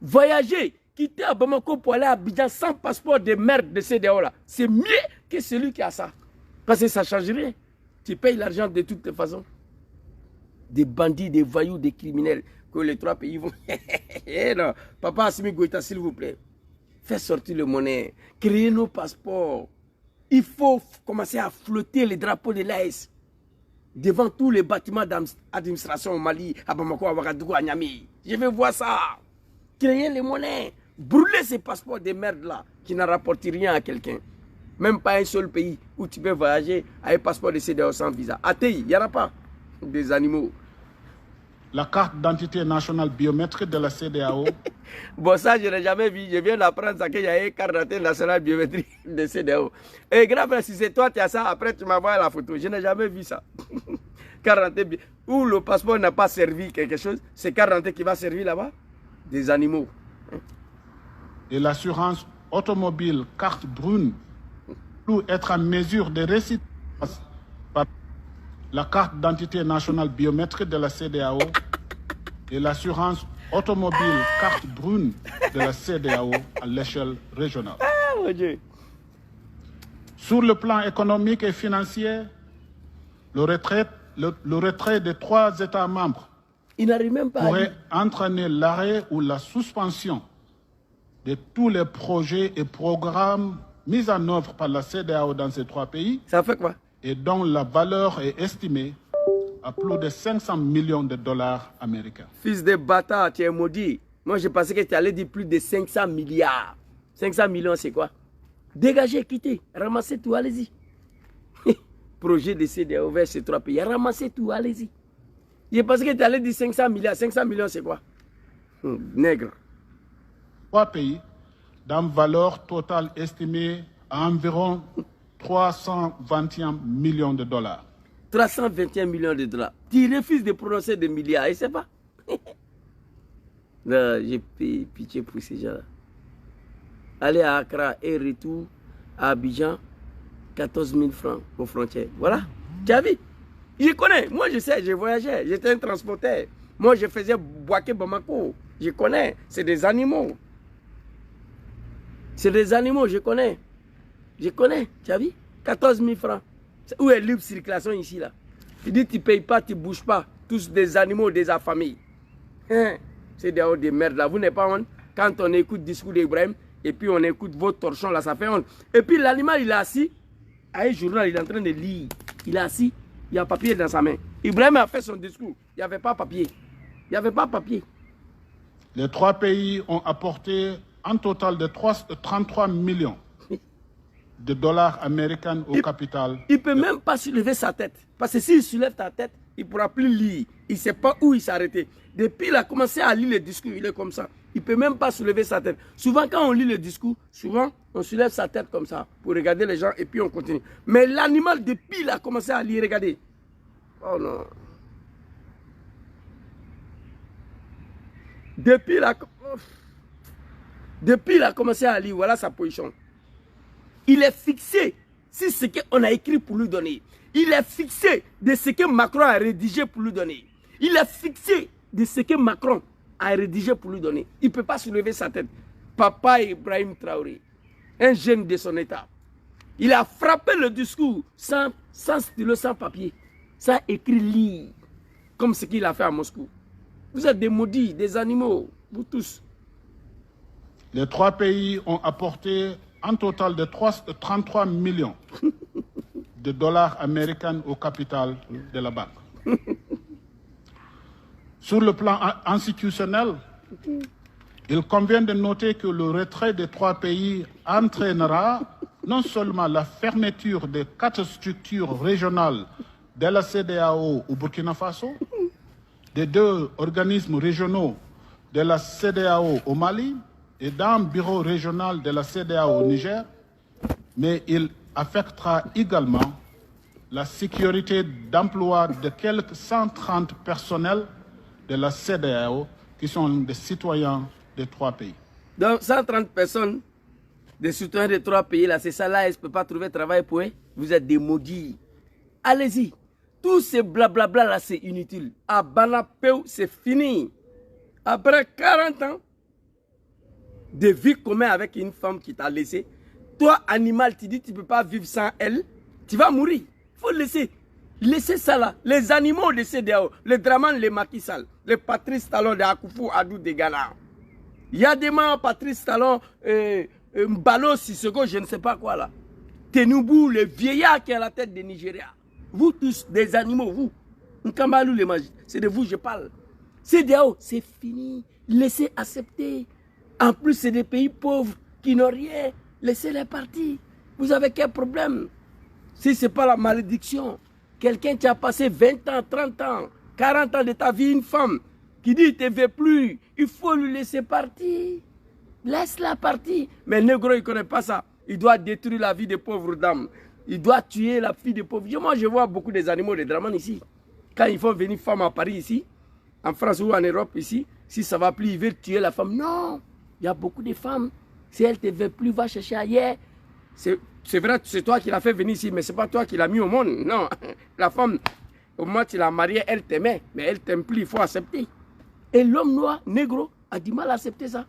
Voyager, quitter à Bamako pour aller à Abidjan sans passeport de merde de CEDEAO là, c'est mieux que celui qui a ça. Parce que ça ne change rien. Tu payes l'argent de toutes les façons. Des bandits, des voyous, des criminels, que les trois pays vont... Non, Papa Assimi Goïta, s'il vous plaît, faites sortir le monnaie, créez nos passeports. Il faut commencer à flotter les drapeaux de l'AS devant tous les bâtiments d'administration au Mali, à Bamako, à Ouagadougou, à Niamey. Je veux voir ça. Créer les monnaies, brûler ces passeports de merde là qui ne rapportent rien à quelqu'un. Même pas un seul pays où tu peux voyager avec un passeport de CEDEAO sans visa. ATI, il n'y en a pas. Des animaux. La carte d'identité nationale biométrique de la CEDEAO. Bon, ça, je n'ai jamais vu. Je viens d'apprendre ça qu'il y a une carte d'identité nationale biométrique de CEDEAO. Et grand frère, si c'est toi qui as ça, après tu m'envoies la photo. Je n'ai jamais vu ça. Carte d'identité où le passeport n'a pas servi quelque chose, c'est carte d'identité qui va servir là-bas. Des animaux. Et l'assurance automobile carte brune pour être en mesure de réciter la carte d'identité nationale biométrique de la CEDEAO et l'assurance automobile carte brune de la CEDEAO à l'échelle régionale. Ah, mon Dieu. Sur le plan économique et financier, le retrait de 3 États membres pourrait entraîner l'arrêt ou la suspension de tous les projets et programmes mis en œuvre par la CEDEAO dans ces 3 pays. Ça fait quoi? Et dont la valeur est estimée à plus de 500 millions de dollars américains. Fils de bâtard, tu es maudit. Moi, je pensais que tu allais dire plus de 500 milliards. 500 millions, c'est quoi? Dégagez, quittez, ramassez tout, allez-y. Projet de CEDEAO vers ces 3 pays, ramassez tout, allez-y. Je pensais que tu allais dire 500 milliards. 500 millions, c'est quoi? Nègre. 3 pays d'une valeur totale estimée à environ 321 millions de dollars. 321 millions de dollars. Tu refuses de prononcer des milliards, je ne sais pas. J'ai pitié pour ces gens-là. Aller à Accra et retour à Abidjan, 14 000 francs aux frontières. Voilà. Tu as vu? Je connais. Moi, je sais, je voyageais. J'étais un transporteur. Moi, je faisais Boaké Bamako. Je connais. C'est des animaux. C'est des animaux, je connais. Je connais. Tu as vu? 14 000 francs. Où est libre circulation ici, là? Tu dis, tu ne payes pas, tu ne bouges pas. Tous des animaux, des affamés. Hein? C'est des merdes, là. Vous n'êtes pas honte? Quand on écoute le discours d'Ibrahim, et puis on écoute votre torchon, là, ça fait honte. Et puis l'animal, il est assis. À un journal, il est en train de lire. Il est assis. Il y a un papier dans sa main. Ibrahim a fait son discours. Il n'y avait pas papier. Il n'y avait pas papier. Les 3 pays ont apporté un total de 33 millions de dollars américains au capital. Il ne peut même pas soulever sa tête. Parce que s'il soulève ta tête, il ne pourra plus lire. Il ne sait pas où il s'est arrêté. Depuis qu'il a commencé à lire le discours, il est comme ça. Il ne peut même pas soulever sa tête. Souvent, quand on lit le discours, souvent, on soulève sa tête comme ça pour regarder les gens et puis on continue. Mais l'animal, depuis qu'il a commencé à lire, regardez. Oh non. Depuis il a commencé à lire, voilà sa position. Il est fixé sur ce qu'on a écrit pour lui donner. Il est fixé de ce que Macron a rédigé pour lui donner. Il est fixé de ce que Macron a rédigé pour lui donner. Il ne peut pas soulever sa tête. Papa Ibrahim Traoré, un jeune de son état, il a frappé le discours sans stylo, sans papier, sans écrit lire, comme ce qu'il a fait à Moscou. Vous êtes des maudits, des animaux, vous tous. Les 3 pays ont apporté un total de 33 millions de dollars américains au capital de la banque. Sur le plan institutionnel, il convient de noter que le retrait des 3 pays entraînera non seulement la fermeture des 4 structures régionales de la CEDEAO au Burkina Faso, des 2 organismes régionaux de la CEDEAO au Mali et d'un bureau régional de la CEDEAO au Niger, mais il affectera également la sécurité d'emploi de quelques 130 personnels de la CEDEAO qui sont des citoyens des 3 pays. Donc 130 personnes, des citoyens des 3 pays, là, c'est ça là, ils ne peuvent pas trouver travail pour eux. Vous êtes des maudits. Allez-y. Tout ce blablabla là, c'est inutile. À Banapeu, c'est fini. Après 40 ans de vie commune avec une femme qui t'a laissé, toi, animal, tu dis que tu ne peux pas vivre sans elle, tu vas mourir. Il faut laisser. Laissez ça là. Les animaux de CEDEAO, les Draman, les Macky Sall, les Patrice Talon de Akufo Adou de Ghana. Il y a des gens, Patrice Talon, Mbalo Sissoko, je ne sais pas quoi là. Tenubu, le vieillard qui est à la tête de Nigeria. Vous tous, des animaux, vous. Nkambalou les magies, c'est de vous je parle. CEDEAO, c'est fini. Laissez accepter. En plus, c'est des pays pauvres qui n'ont rien. Laissez-les partir. Vous avez quel problème? Si ce n'est pas la malédiction, quelqu'un qui a passé 20 ans, 30 ans, 40 ans de ta vie, une femme qui dit « il ne te veut plus », il faut lui laisser partir. Laisse-la partir. Mais le négro, il ne connaît pas ça. Il doit détruire la vie des pauvres dames. Il doit tuer la fille des pauvres. Moi, je vois beaucoup des animaux de Draman ici. Quand ils font venir femmes à Paris ici, en France ou en Europe ici, si ça ne va plus, ils veulent tuer la femme. Non, il y a beaucoup de femmes. Si elle ne te veut plus, va chercher ailleurs. C'est vrai, c'est toi qui l'as fait venir ici, mais ce n'est pas toi qui l'as mis au monde. Non, la femme, au moment où tu l'as mariée, elle t'aimait, mais elle ne t'aime plus, il faut accepter. Et l'homme noir, négro, a du mal à accepter ça.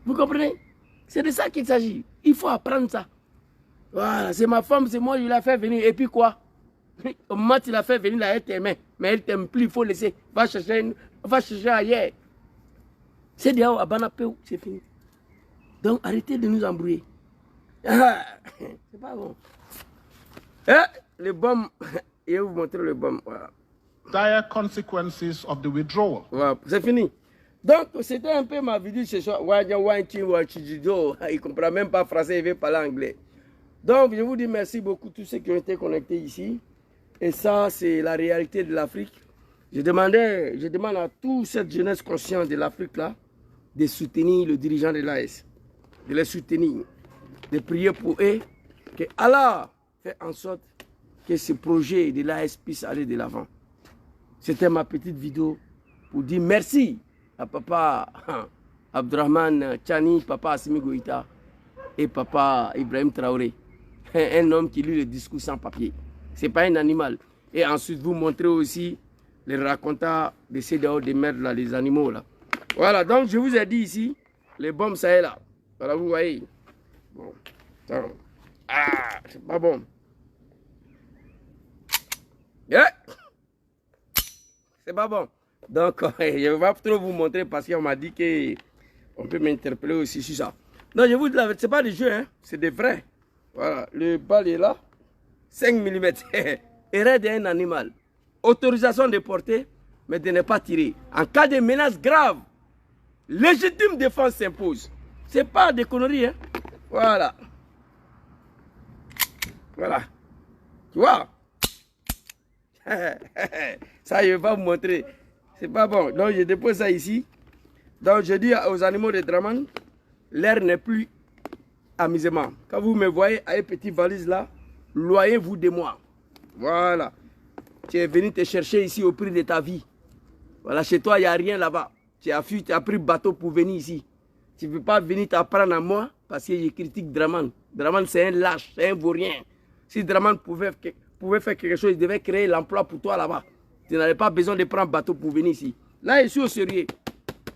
Vous comprenez? C'est de ça qu'il s'agit. Il faut apprendre ça. Voilà, c'est ma femme, c'est moi, je l'ai fait venir. Et puis quoi? Au moment où tu l'as fait venir, là, elle t'aimait. Mais elle ne t'aime plus, il faut laisser. Va chercher ailleurs. C'est déjà à Banapéou, c'est fini. Donc arrêtez de nous embrouiller. C'est pas bon. Le bombe, je vais vous montrer le bombe. Voilà. Dire consequences of the withdrawal. Voilà, c'est fini. Donc, c'était un peu ma vidéo ce soir. Il ne comprend même pas français, il veut parler anglais. Donc, je vous dis merci beaucoup tous ceux qui ont été connectés ici. Et ça, c'est la réalité de l'Afrique. Je demande à toute cette jeunesse consciente de l'Afrique là de soutenir le dirigeant de l'AS, de les soutenir, de prier pour eux, que Allah fait en sorte que ce projet de l'AS puisse aller de l'avant. C'était ma petite vidéo pour dire merci à papa Abdurrahman Chani, papa Assimi Goïta et papa Ibrahim Traoré. Un homme qui lit le discours sans papier. Ce n'est pas un animal. Et ensuite, vous montrez aussi les racontants de ces dehors de merde, là, les animaux. Là. Voilà, donc je vous ai dit ici, les bombes, ça est là. Voilà, vous voyez. Bon. Ah, c'est pas bon. Yeah. C'est pas bon. Donc, je ne vais pas trop vous montrer parce qu'on m'a dit qu'on peut m'interpeller aussi sur ça. Non, je vous dis la vérité, ce n'est pas des jeux, hein, c'est des vrais. Voilà, le bal est là. 5 mm. Erreur d'un animal. Autorisation de porter, mais de ne pas tirer. En cas de menace grave, légitime défense s'impose. Ce n'est pas des conneries, hein. Voilà. Voilà. Tu vois? Ça, je vais pas vous montrer. C'est pas bon. Donc, je dépose ça ici. Donc, je dis aux animaux de Draman, l'air n'est plus amusement. Quand vous me voyez avec une petite valise là, loyez-vous de moi. Voilà. Tu es venu te chercher ici au prix de ta vie. Voilà, chez toi, il n'y a rien là-bas. Tu as fui, tu as pris bateau pour venir ici. Tu ne veux pas venir t'apprendre à moi parce que je critique Draman. Draman, c'est un lâche, c'est un vaurien. Si Draman pouvait faire quelque chose, il devait créer l'emploi pour toi là-bas. Tu n'avais pas besoin de prendre bateau pour venir ici. Là, je suis au sérieux.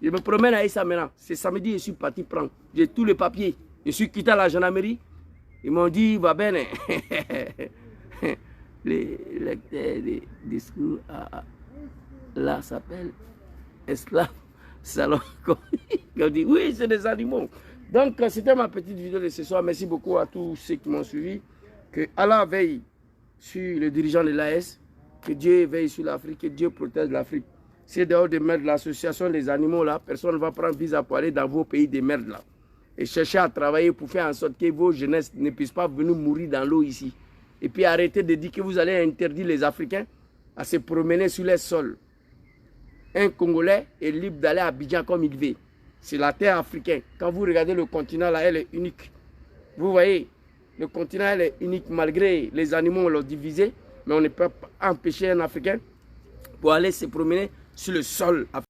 Je me promène à Issa maintenant. C'est samedi, je suis parti prendre. J'ai tous les papiers. Je suis quitté à la gendarmerie. Ils m'ont dit, va bien. Les lecteurs des discours là s'appelle esclave salon. Ils ont dit, oui, c'est des animaux. Donc, c'était ma petite vidéo de ce soir. Merci beaucoup à tous ceux qui m'ont suivi. Que Allah veille sur le dirigeant de l'AS. Que Dieu veille sur l'Afrique. Que Dieu protège l'Afrique. C'est dehors de merde l'association des animaux là. Personne ne va prendre visa pour aller dans vos pays de merde là. Et chercher à travailler pour faire en sorte que vos jeunesses ne puissent pas venir mourir dans l'eau ici. Et puis arrêtez de dire que vous allez interdire les Africains à se promener sur les sols. Un Congolais est libre d'aller à Abidjan comme il veut. C'est la terre africaine. Quand vous regardez le continent là, elle est unique. Vous voyez, le continent elle est unique malgré les animaux on l'a divisé. Mais on ne peut pas empêcher un Africain pour aller se promener sur le sol africain.